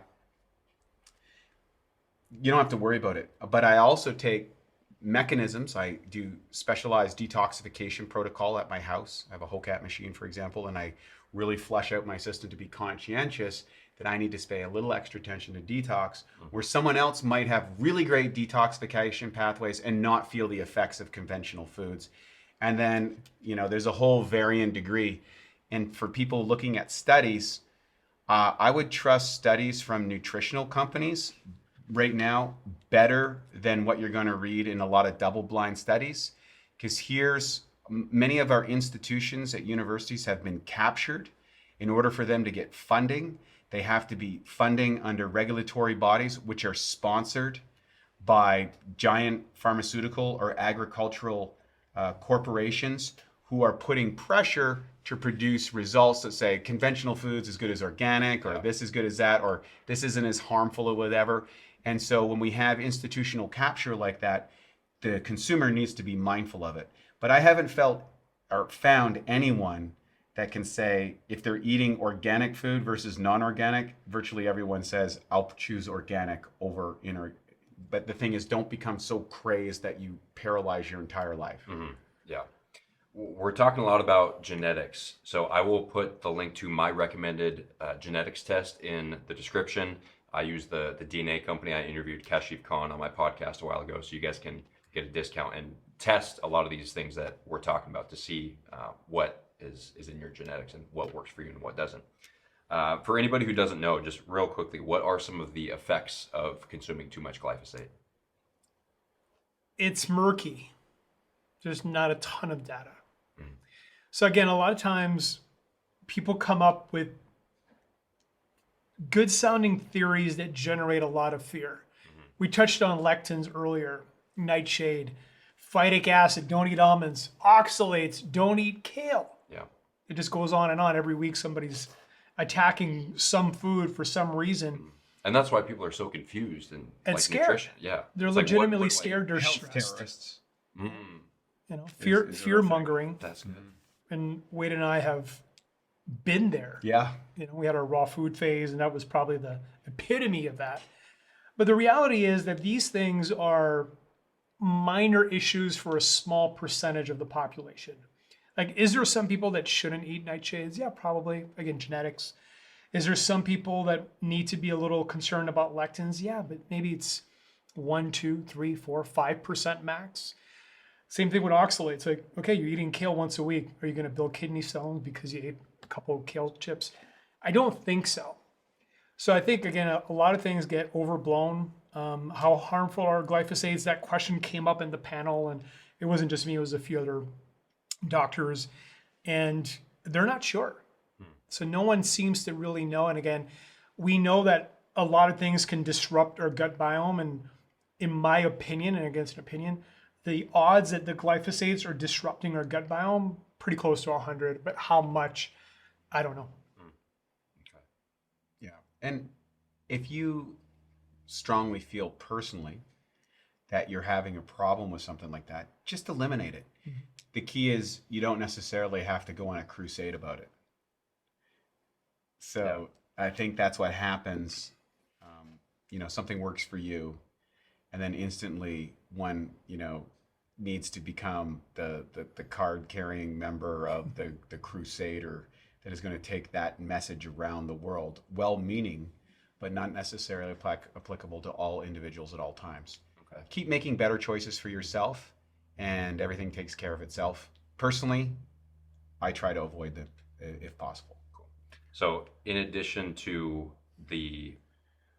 You don't have to worry about it. But I also take mechanisms. I do specialized detoxification protocol at my house. I have a HOCAT machine, for example, and I really flush out my system to be conscientious that I need to pay a little extra attention to detox, where someone else might have really great detoxification pathways and not feel the effects of conventional foods. And then, there's a whole varying degree. And for people looking at studies, I would trust studies from nutritional companies right now better than what you're going to read in a lot of double-blind studies, because many of our institutions at universities have been captured. In order for them to get funding, they have to be funding under regulatory bodies which are sponsored by giant pharmaceutical or agricultural corporations who are putting pressure to produce results that say conventional foods as good as organic, or this is good as that, or this isn't as harmful or whatever. And so when we have institutional capture like that, the consumer needs to be mindful of it. But I haven't found anyone that can say if they're eating organic food versus non-organic. Virtually everyone says, I'll choose organic over but the thing is, don't become so crazed that you paralyze your entire life. Mm-hmm. Yeah. We're talking a lot about genetics. So I will put the link to my recommended genetics test in the description. I use the DNA company. I interviewed Kashif Khan on my podcast a while ago, so you guys can get a discount and test a lot of these things that we're talking about to see what is in your genetics and what works for you and what doesn't. For anybody who doesn't know, just real quickly, what are some of the effects of consuming too much glyphosate? It's murky. There's not a ton of data. So again, a lot of times people come up with good sounding theories that generate a lot of fear. We touched on lectins earlier, nightshade, phytic acid, don't eat almonds, oxalates, don't eat kale. Yeah. It just goes on and on. Every week somebody's attacking some food for some reason. And that's why people are so confused and like scared. Nutrition. Yeah. They're It's like, legitimately scared. They're Health stressed. terrorists. Mm, You know, is fear mongering. that's good. And Wade and I have been there. Yeah. You know, we had our raw food phase, and that was probably the epitome of that. But the reality is that these things are minor issues for a small percentage of the population. Like, is there some people that shouldn't eat nightshades? Yeah, probably. Again, genetics. Is there some people that need to be a little concerned about lectins? Yeah, but maybe it's 1, 2, 3, 4, 5% max. Same thing with oxalates. Like, okay, you're eating kale once a week. Are you going to build kidney stones because you ate a couple of kale chips? I don't think so. So I think, again, a lot of things get overblown. How harmful are glyphosates? That question came up in the panel, and it wasn't just me, it was a few other doctors, and they're not sure. So no one seems to really know. And again, we know that a lot of things can disrupt our gut biome. And in my opinion, and against an opinion, the odds that the glyphosates are disrupting our gut biome, pretty close to 100, but how much, I don't know. Okay. Yeah. And if you strongly feel personally that you're having a problem with something like that, just eliminate it. Mm-hmm. The key is you don't necessarily have to go on a crusade about it. So yeah. I think that's what happens. Something works for you, and then instantly one, needs to become the card-carrying member of the crusader that is going to take that message around the world, well-meaning, but not necessarily applicable to all individuals at all times. Okay. Keep making better choices for yourself, and everything takes care of itself. Personally, I try to avoid them if possible. Cool. So in addition to the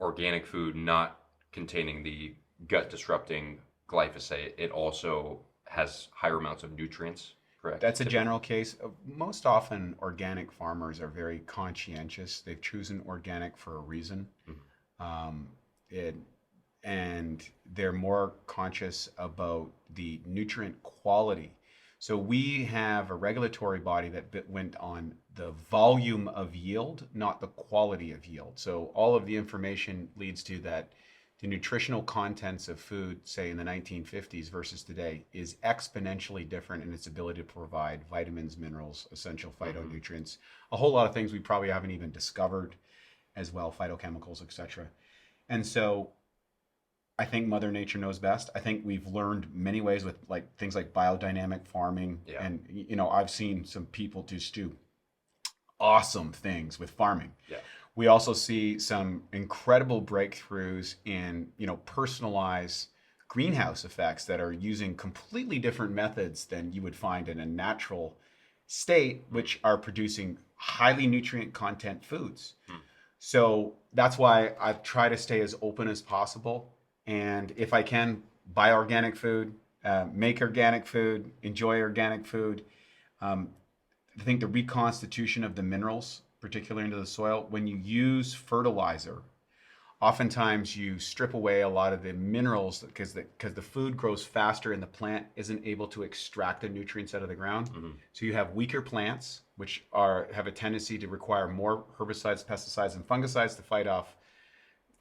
organic food not containing the gut-disrupting glyphosate, it also has higher amounts of nutrients, correct? That's a general case. Most often, organic farmers are very conscientious. They've chosen organic for a reason. Mm-hmm. And they're more conscious about the nutrient quality. So we have a regulatory body that went on the volume of yield, not the quality of yield. So all of the information leads to that the nutritional contents of food, say in the 1950s versus today, is exponentially different in its ability to provide vitamins, minerals, essential phytonutrients, a whole lot of things we probably haven't even discovered as well, phytochemicals, etc. And so I think Mother Nature knows best. I think we've learned many ways with things like biodynamic farming. Yeah. And, I've seen some people just do awesome things with farming. Yeah. We also see some incredible breakthroughs in, personalized greenhouse effects that are using completely different methods than you would find in a natural state, which are producing highly nutrient content foods. So that's why I try to stay as open as possible. and if I can, buy organic food, make organic food, enjoy organic food. I think the reconstitution of the minerals, particularly into the soil, when you use fertilizer, oftentimes you strip away a lot of the minerals because the food grows faster and the plant isn't able to extract the nutrients out of the ground. So you have weaker plants, which have a tendency to require more herbicides, pesticides, and fungicides to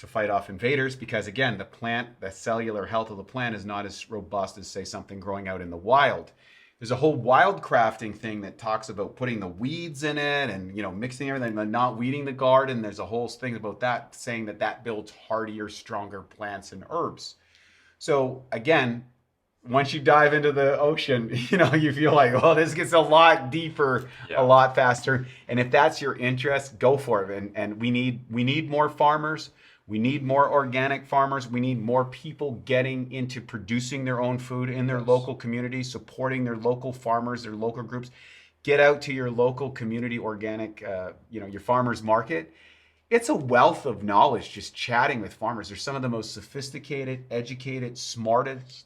fight off invaders, because again, the cellular health of the plant is not as robust as, say, something growing out in the wild. There's a whole wild crafting thing that talks about putting the weeds in it and, mixing everything, but not weeding the garden. There's a whole thing about that, saying that builds hardier, stronger plants and herbs. So again, once you dive into the ocean, you feel like, well, this gets a lot deeper, a lot faster. And if that's your interest, go for it. And we need more farmers. We need more organic farmers. We need more people getting into producing their own food in their local communities, supporting their local farmers, their local groups. Get out to your local community organic, your farmers market. It's a wealth of knowledge just chatting with farmers. They're some of the most sophisticated, educated, smartest,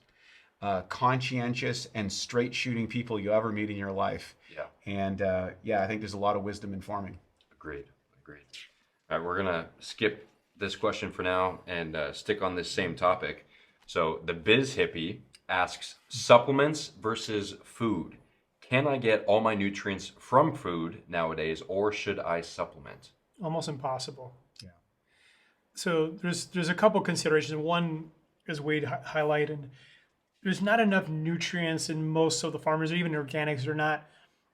conscientious, and straight shooting people you ever meet in your life. Yeah. And I think there's a lot of wisdom in farming. Agreed. All right, we're gonna skip this question for now and stick on this same topic. So the Biz Hippie asks, supplements versus food. Can I get all my nutrients from food nowadays, or should I supplement? Almost impossible. Yeah. So there's a couple considerations. One, as Wade highlighted, there's not enough nutrients in most of the farmers, or even organics. They're not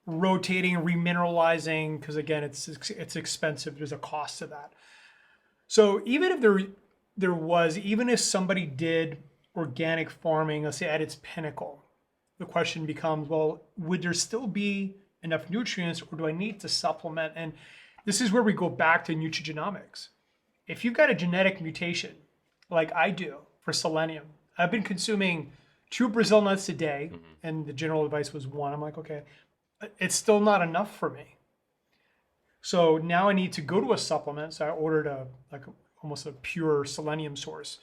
rotating, remineralizing, because again, it's expensive. There's a cost to that. So even if even if somebody did organic farming, let's say at its pinnacle, the question becomes, well, would there still be enough nutrients, or do I need to supplement? And this is where we go back to nutrigenomics. If you've got a genetic mutation, like I do for selenium, I've been consuming 2 Brazil nuts a day, and the general advice was 1. I'm like, okay, it's still not enough for me. So now I need to go to a supplement. So I ordered almost a pure selenium source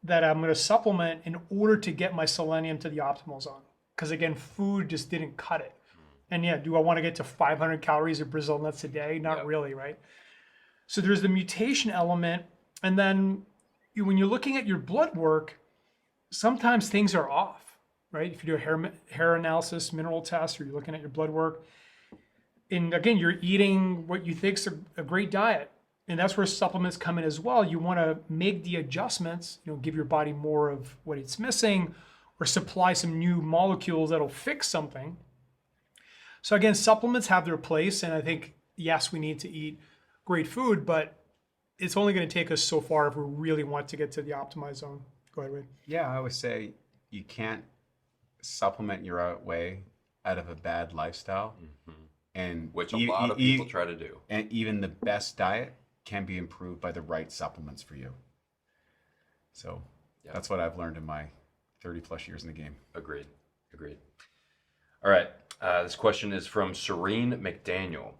that I'm going to supplement in order to get my selenium to the optimal zone. Because again, food just didn't cut it. And do I want to get to 500 calories of Brazil nuts a day? Not really, right? So there's the mutation element. And then when you're looking at your blood work, sometimes things are off, right? If you do a hair analysis, mineral test, or you're looking at your blood work, and again, you're eating what you think is a great diet. And that's where supplements come in as well. You want to make the adjustments, give your body more of what it's missing, or supply some new molecules that'll fix something. So again, supplements have their place. And I think, yes, we need to eat great food, but it's only going to take us so far if we really want to get to the optimized zone. Go ahead, Wade. Yeah, I would say you can't supplement your way out of a bad lifestyle. And which a lot of people try to do. And even the best diet can be improved by the right supplements for you. So that's what I've learned in my 30 plus years in the game. Agreed. All right. This question is from Serene McDaniel.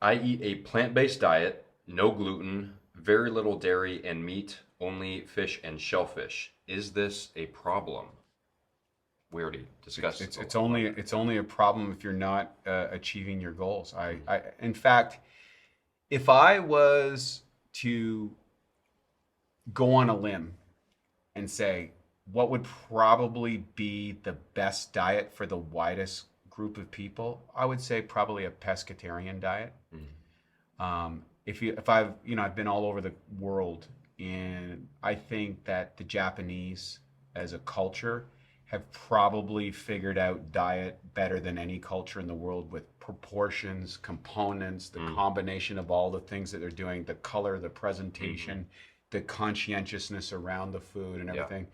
I eat a plant-based diet, no gluten, very little dairy and meat, only fish and shellfish. Is this a problem? We already discussed it. It's only a problem if you're not achieving your goals. In fact, if I was to go on a limb and say what would probably be the best diet for the widest group of people, I would say probably a pescatarian diet. I've been all over the world, and I think that the Japanese as a culture have probably figured out diet better than any culture in the world, with proportions, components, the combination of all the things that they're doing, the color, the presentation, the conscientiousness around the food and everything.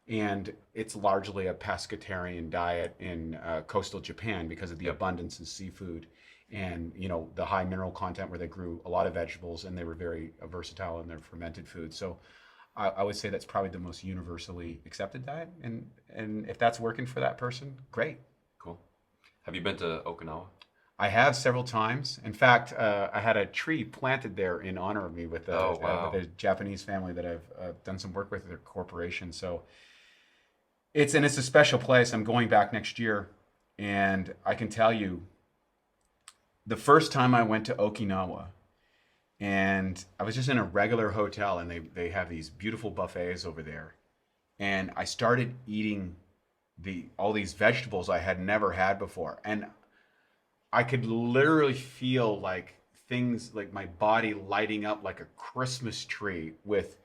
And it's largely a pescatarian diet in coastal Japan because of the abundance of seafood and the high mineral content, where they grew a lot of vegetables and they were very versatile in their fermented food. So I would say that's probably the most universally accepted diet. And if that's working for that person, great. Cool. Have you been to Okinawa? I have several times. In fact, I had a tree planted there in honor of me with with a Japanese family that I've done some work with their corporation. So it's a special place. I'm going back next year, and I can tell you, the first time I went to Okinawa, and I was just in a regular hotel, and they have these beautiful buffets over there, and I started eating all these vegetables I had never had before, and I could literally feel like things like my body lighting up like a Christmas tree with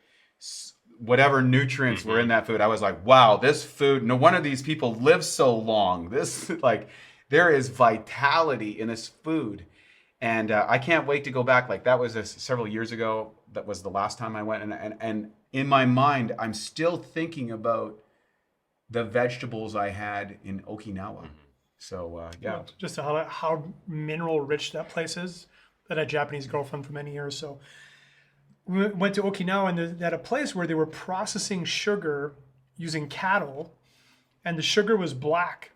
whatever nutrients were in that food. I was like, wow, this food, no wonder these people live so long. This, like, there is vitality in this food. And I can't wait to go back. Like, that was several years ago. That was the last time I went. And in my mind, I'm still thinking about the vegetables I had in Okinawa. So, yeah. Just to highlight how mineral rich that place is. That I had a Japanese girlfriend for many years. So we went to Okinawa, and they had a place where they were processing sugar using cattle, and the sugar was black.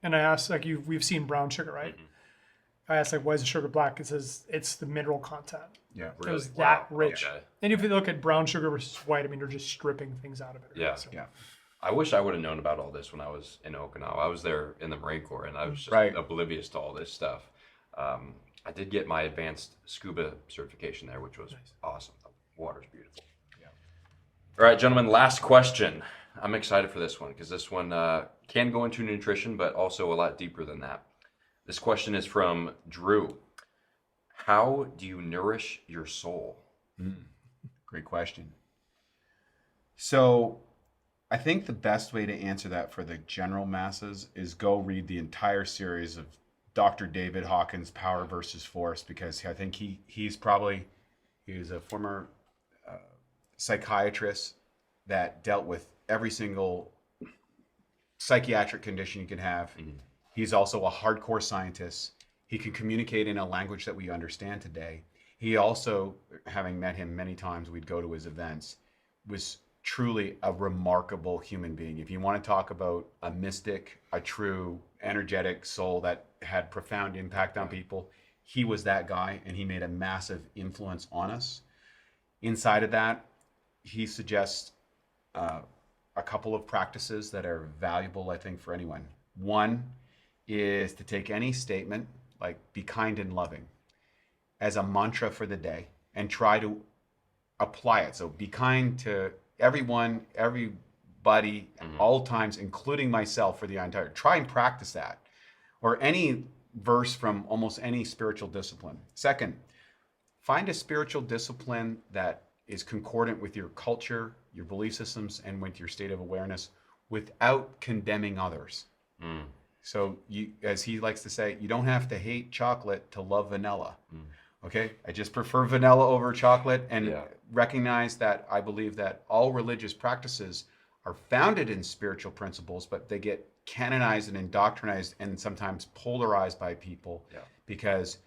And I asked, like, we've seen brown sugar, right? I asked, like, why is the sugar black? It says it's the mineral content. Yeah, It was that rich. Okay. And if you look at brown sugar versus white, I mean, they're just stripping things out of it. Right? Yeah. So, yeah. I wish I would have known about all this when I was in Okinawa. I was there in the Marine Corps, and I was just Right. oblivious to all this stuff. I did get my advanced scuba certification there, which was awesome. The water's beautiful. Yeah. All right, gentlemen, last question. I'm excited for this one because this one can go into nutrition, but also a lot deeper than that. This question is from Drew. How do you nourish your soul? Great question. So I think the best way to answer that for the general masses is go read the entire series of Dr. David Hawkins' Power versus Force, because I think he's a former psychiatrist that dealt with every single psychiatric condition you can have. He's also a hardcore scientist. He can communicate in a language that we understand today. He also, having met him many times, we'd go to his events, was truly a remarkable human being. If you want to talk about a mystic, a true energetic soul that had profound impact on people, he was that guy, and he made a massive influence on us. Inside of that, he suggests a couple of practices that are valuable, I think, for anyone. One is to take any statement, like be kind and loving, as a mantra for the day, and try to apply it. So be kind to everyone, everybody, all times, including myself for the entire. Try and practice that. Or any verse from almost any spiritual discipline. Second, find a spiritual discipline that is concordant with your culture, your belief systems, and with your state of awareness without condemning others. So you, as he likes to say, you don't have to hate chocolate to love vanilla. Okay, I just prefer vanilla over chocolate, and recognize that I believe that all religious practices are founded in spiritual principles, but they get canonized and indoctrinized and sometimes polarized by people because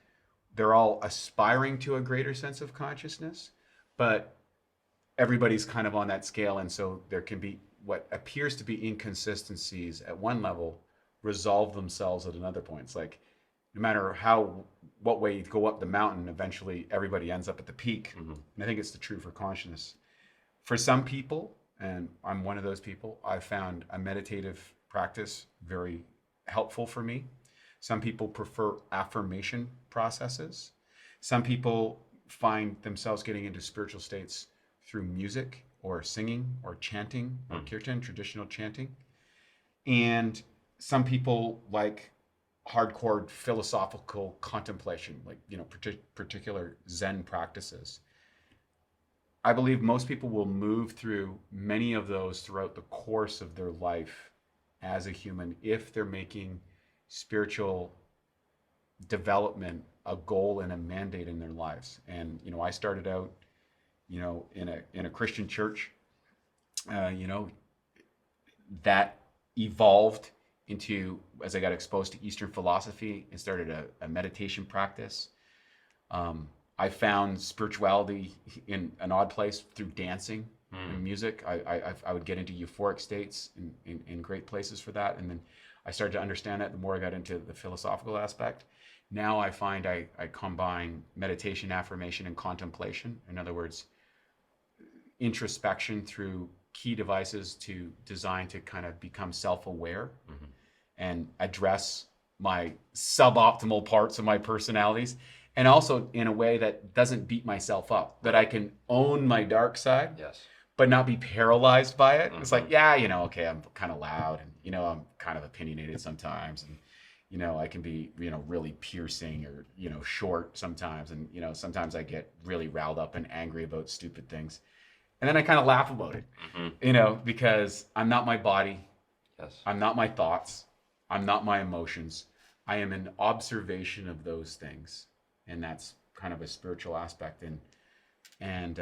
they're all aspiring to a greater sense of consciousness, but everybody's kind of on that scale. And so there can be what appears to be inconsistencies at one level resolve themselves at another point. It's like, no matter what way you go up the mountain, eventually everybody ends up at the peak. And I think it's the true for consciousness. For some people, and I'm one of those people, I've found a meditative practice very helpful for me. Some people prefer affirmation processes. Some people find themselves getting into spiritual states through music or singing or chanting or kirtan, traditional chanting. And some people like hardcore philosophical contemplation, like, particular Zen practices. I believe most people will move through many of those throughout the course of their life as a human if they're making spiritual development a goal and a mandate in their lives. And I started out in a Christian church, that evolved into, as I got exposed to Eastern philosophy and started a meditation practice. I found spirituality in an odd place through dancing and music. I would get into euphoric states in great places for that. And then I started to understand that the more I got into the philosophical aspect. Now I find I combine meditation, affirmation, and contemplation. In other words, introspection through key devices to design to kind of become self-aware and address my suboptimal parts of my personalities, and also in a way that doesn't beat myself up, that I can own my dark side, Yes. but not be paralyzed by it. It's like, yeah, okay, I'm kind of loud, and I'm kind of opinionated sometimes, and I can be really piercing, or short sometimes, and sometimes I get really riled up and angry about stupid things, and then I kind of laugh about it, because I'm not my body. Yes. I'm not my thoughts. I'm not my emotions. I am an observation of those things, and that's kind of a spiritual aspect, and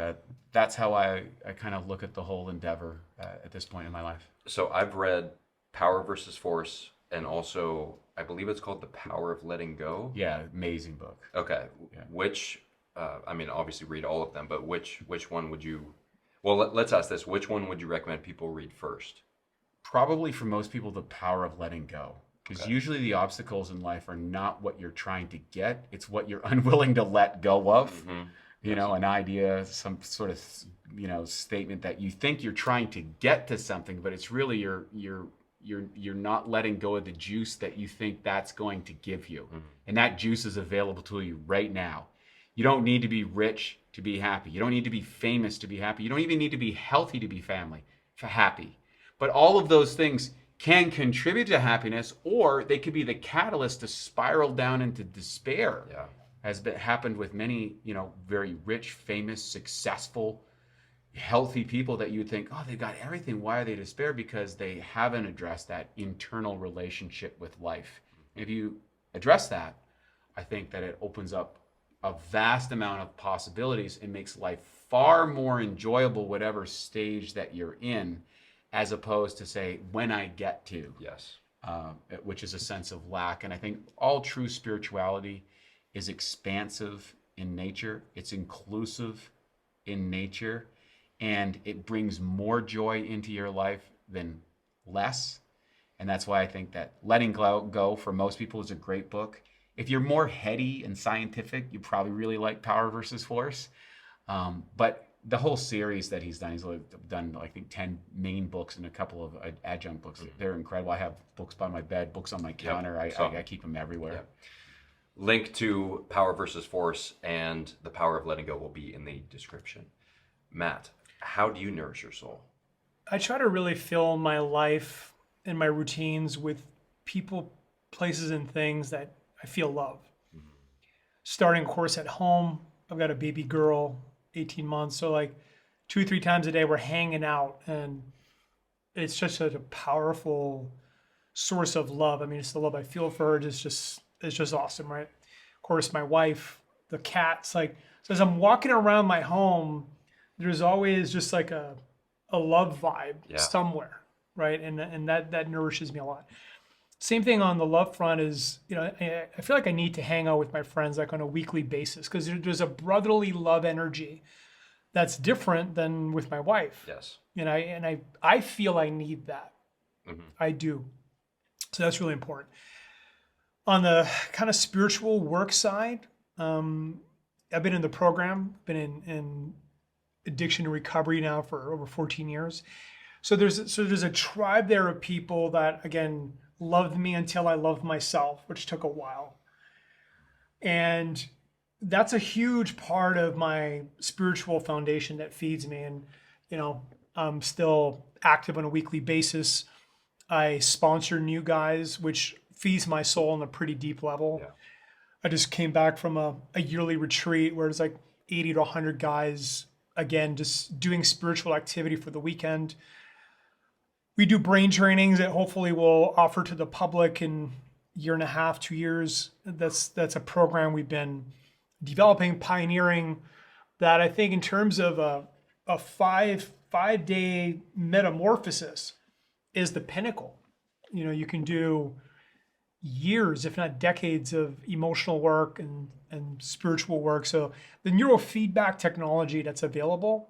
that's how I kind of look at the whole endeavor at this point in my life. So I've read Power versus Force, and also I believe it's called The Power of Letting Go. Yeah, amazing book. Okay. Yeah. Which, obviously read all of them, but which one would you? Well, let's ask this: which one would you recommend people read first? Probably for most people, The Power of Letting Go. Because usually the obstacles in life are not what you're trying to get, it's what you're unwilling to let go of. An idea, some sort of, statement that you think you're trying to get to something, but it's really you're not letting go of the juice that you think that's going to give you. And that juice is available to you right now. You don't need to be rich to be happy. You don't need to be famous to be happy. You don't even need to be healthy to be happy. But all of those things can contribute to happiness, or they could be the catalyst to spiral down into despair. Yeah. Has happened with many, very rich, famous, successful, healthy people that you would think, oh, they've got everything. Why are they despair? Because they haven't addressed that internal relationship with life. If you address that, I think that it opens up a vast amount of possibilities and makes life far more enjoyable, whatever stage that you're in, as opposed to, say, when I get to. Yes. Which is a sense of lack. And I think all true spirituality is expansive in nature. It's inclusive in nature. And it brings more joy into your life than less. And that's why I think that Letting Go for most people is a great book. If you're more heady and scientific, you probably really like Power versus Force. But the whole series that he's done, I think 10 main books and a couple of adjunct books. They're incredible. I have books by my bed, books on my counter. I keep them everywhere. Yep. Link to Power versus Force and The Power of Letting Go will be in the description. Matt, how do you nourish your soul? I try to really fill my life and my routines with people, places, and things that I feel love. Starting, of course, at home. I've got a baby girl, 18 months. So 2-3 times a day, we're hanging out. And it's just such a powerful source of love. I mean, it's the love I feel for her. It's just awesome, right? Of course, my wife, the cats. So as I'm walking around my home, there's always just a love vibe somewhere, right? And that nourishes me a lot. Same thing on the love front is, I feel like I need to hang out with my friends on a weekly basis, because there's a brotherly love energy that's different than with my wife. Yes. And I feel I need that. I do. So that's really important. On the kind of spiritual work side, I've been in the program, been in addiction and recovery now for over 14 years. So there's a tribe there of people that, again, loved me until I loved myself, which took a while. And that's a huge part of my spiritual foundation that feeds me. And, I'm still active on a weekly basis. I sponsor new guys, which feeds my soul on a pretty deep level. Yeah. I just came back from a yearly retreat where it's 80 to 100 guys, again, just doing spiritual activity for the weekend. We do brain trainings that hopefully we'll offer to the public in a year and a half, 2 years. That's a program we've been developing, pioneering, that I think in terms of a 5-day metamorphosis is the pinnacle. You can do years, if not decades, of emotional work and spiritual work. So the neurofeedback technology that's available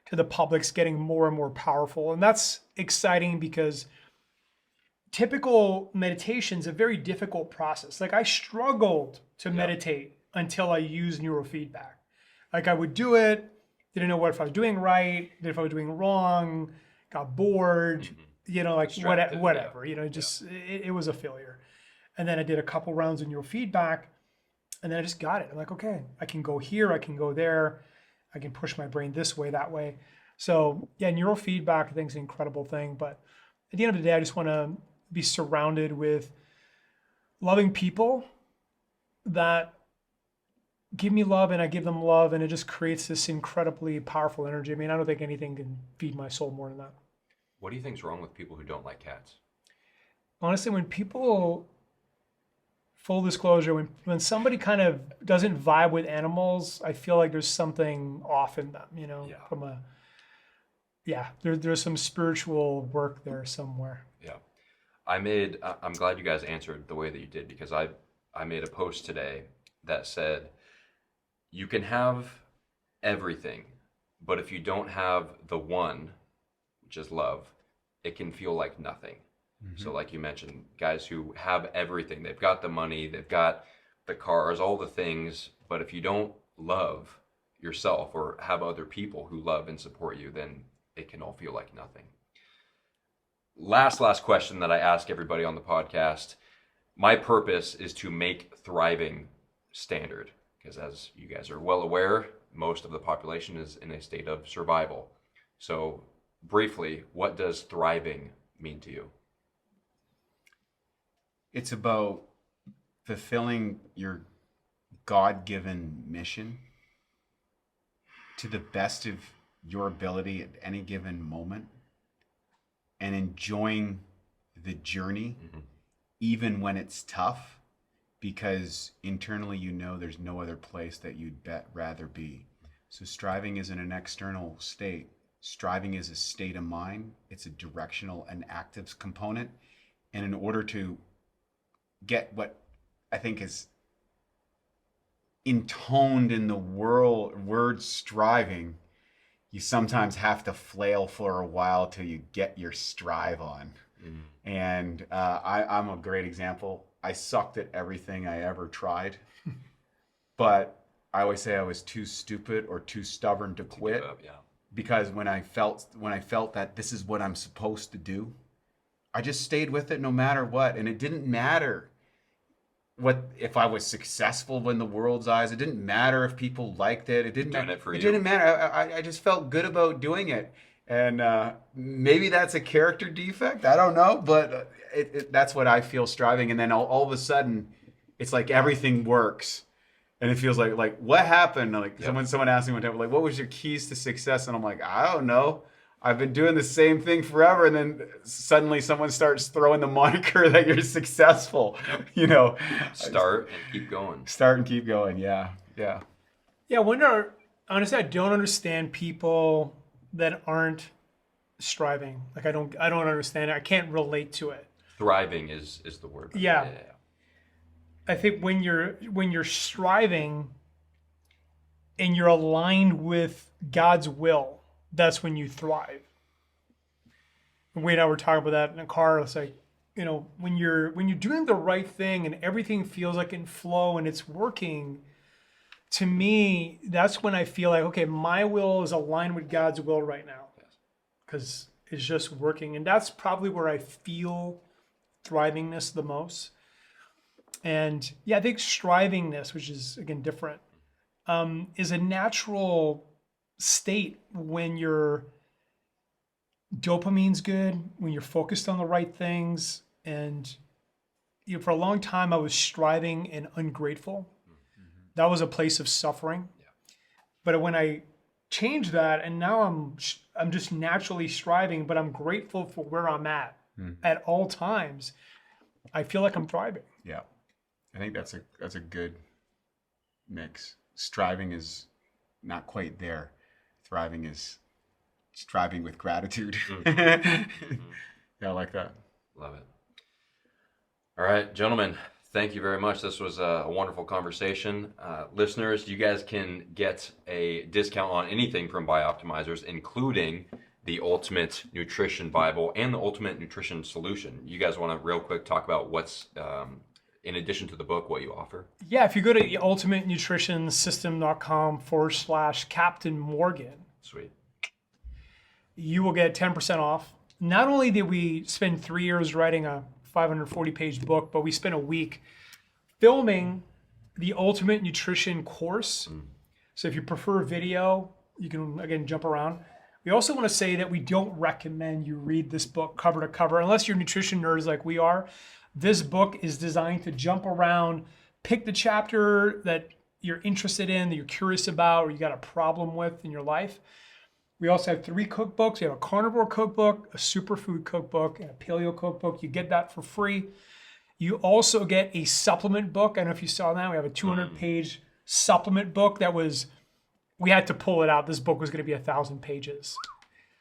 to the public's getting more and more powerful. And that's exciting because typical meditation's a very difficult process. Like I struggled to meditate until I used neurofeedback. Like I would do it, didn't know what if I was doing right, if I was doing wrong, got bored, you know, like whatever, you know, just it was a failure. And then I did a couple rounds of neurofeedback, and then I just got it. I'm like, okay, I can go here, I can go there, I can push my brain this way, that way. So yeah, neurofeedback I think is an incredible thing. But at the end of the day, I just want to be surrounded with loving people that give me love and I give them love, and it just creates this incredibly powerful energy. I mean, I don't think anything can feed my soul more than that. What do you think is wrong with people who don't like cats? Honestly, when people, full disclosure, when somebody kind of doesn't vibe with animals, I feel like there's something off in them, you know, there's some spiritual work there somewhere. Yeah. I'm glad you guys answered the way that you did, because I made a post today that said, you can have everything, but if you don't have the one, which is love, it can feel like nothing. So like you mentioned, guys who have everything, they've got the money, they've got the cars, all the things, but if you don't love yourself or have other people who love and support you, then it can all feel like nothing. Last question that I ask everybody on the podcast. My purpose is to make thriving standard, because as you guys are well aware, most of the population is in a state of survival. So briefly, what does thriving mean to you? It's about fulfilling your God-given mission to the best of your ability at any given moment, and enjoying the journey, even when it's tough, because internally you know there's no other place that you'd rather be. So striving isn't an external state. Striving is a state of mind. It's a directional and active component. And in order to get what I think is intoned in the word striving, you sometimes have to flail for a while till you get your strive on. And I'm a great example. I sucked at everything I ever tried, but I always say I was too stupid or too stubborn to quit. Because when I felt that this is what I'm supposed to do, I just stayed with it no matter what. And it didn't matter what if I was successful in the world's eyes. It didn't matter if people liked it. It didn't matter. I just felt good about doing it. And maybe that's a character defect. I don't know, but that's what I feel striving. And then all of a sudden, it's like everything works. And it feels like what happened? Like someone asked me one time, like, what was your keys to success? And I'm like, I don't know. I've been doing the same thing forever. And then suddenly someone starts throwing the moniker that you're successful, you know. Start and keep going. Start and keep going. Yeah. Yeah. Yeah. Honestly, I don't understand people that aren't striving. Like I don't understand it. I can't relate to it. Thriving is the word. Yeah. I think when you're striving and you're aligned with God's will, that's when you thrive. And Wade and I were talking about that in the car. It's like, you know, when you're doing the right thing and everything feels like in flow and it's working, to me, that's when I feel like, okay, my will is aligned with God's will right now, because it's just working. And that's probably where I feel thrivingness the most. And yeah, I think strivingness, which is again different, is a natural state when your dopamine's good, when you're focused on the right things. And you know, for a long time, I was striving and ungrateful. That was a place of suffering. But when I changed that, and now I'm just naturally striving, but I'm grateful for where I'm at all times, I feel like I'm thriving. Yeah. I think that's a good mix. Striving is not quite there. Thriving is striving with gratitude. Yeah, I like that. Love it. All right, gentlemen, thank you very much. This was a wonderful conversation. Listeners, you guys can get a discount on anything from BiOptimizers, including the Ultimate Nutrition Bible and the Ultimate Nutrition Solution. You guys want to real quick talk about what's, in addition to the book, what you offer? Yeah, if you go to ultimatenutritionsystem.com/Captain Morgan, Sweet. you will get 10% off. Not only did we spend 3 years writing a 540-page book, but we spent a week filming the Ultimate Nutrition course. So if you prefer video, you can, again, jump around. We also want to say that we don't recommend you read this book cover to cover, unless you're nutrition nerds like we are. This book is designed to jump around, pick the chapter that you're interested in, that you're curious about, or you got a problem with in your life. We also have 3 cookbooks. We have a carnivore cookbook, a superfood cookbook, and a paleo cookbook. You get that for free. You also get a supplement book. I don't know if you saw that. We have a 200-page supplement book that was, we had to pull it out. This book was going to be 1,000 pages.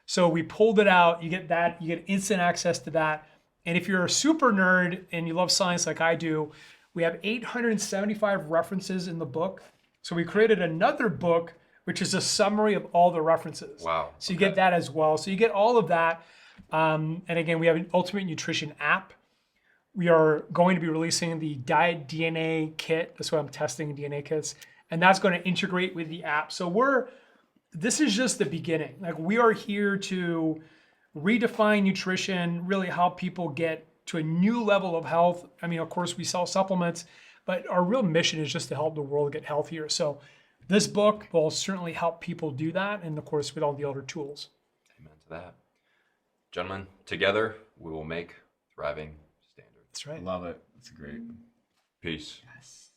So we pulled it out. You get that. You get instant access to that. And if you're a super nerd and you love science like I do, we have 875 references in the book. So we created another book, which is a summary of all the references. Wow. So you get that as well. So you get all of that. And again, we have an Ultimate Nutrition app. We are going to be releasing the Diet DNA kit. That's why I'm testing DNA kits. And that's going to integrate with the app. So this is just the beginning. Like, we are here to redefine nutrition, really help people get to a new level of health. I mean, of course, we sell supplements, but our real mission is just to help the world get healthier. So this book will certainly help people do that. And of course, with all the other tools. Amen to that. Gentlemen, together we will make thriving standard. That's right. Love it. It's great. Peace. Yes.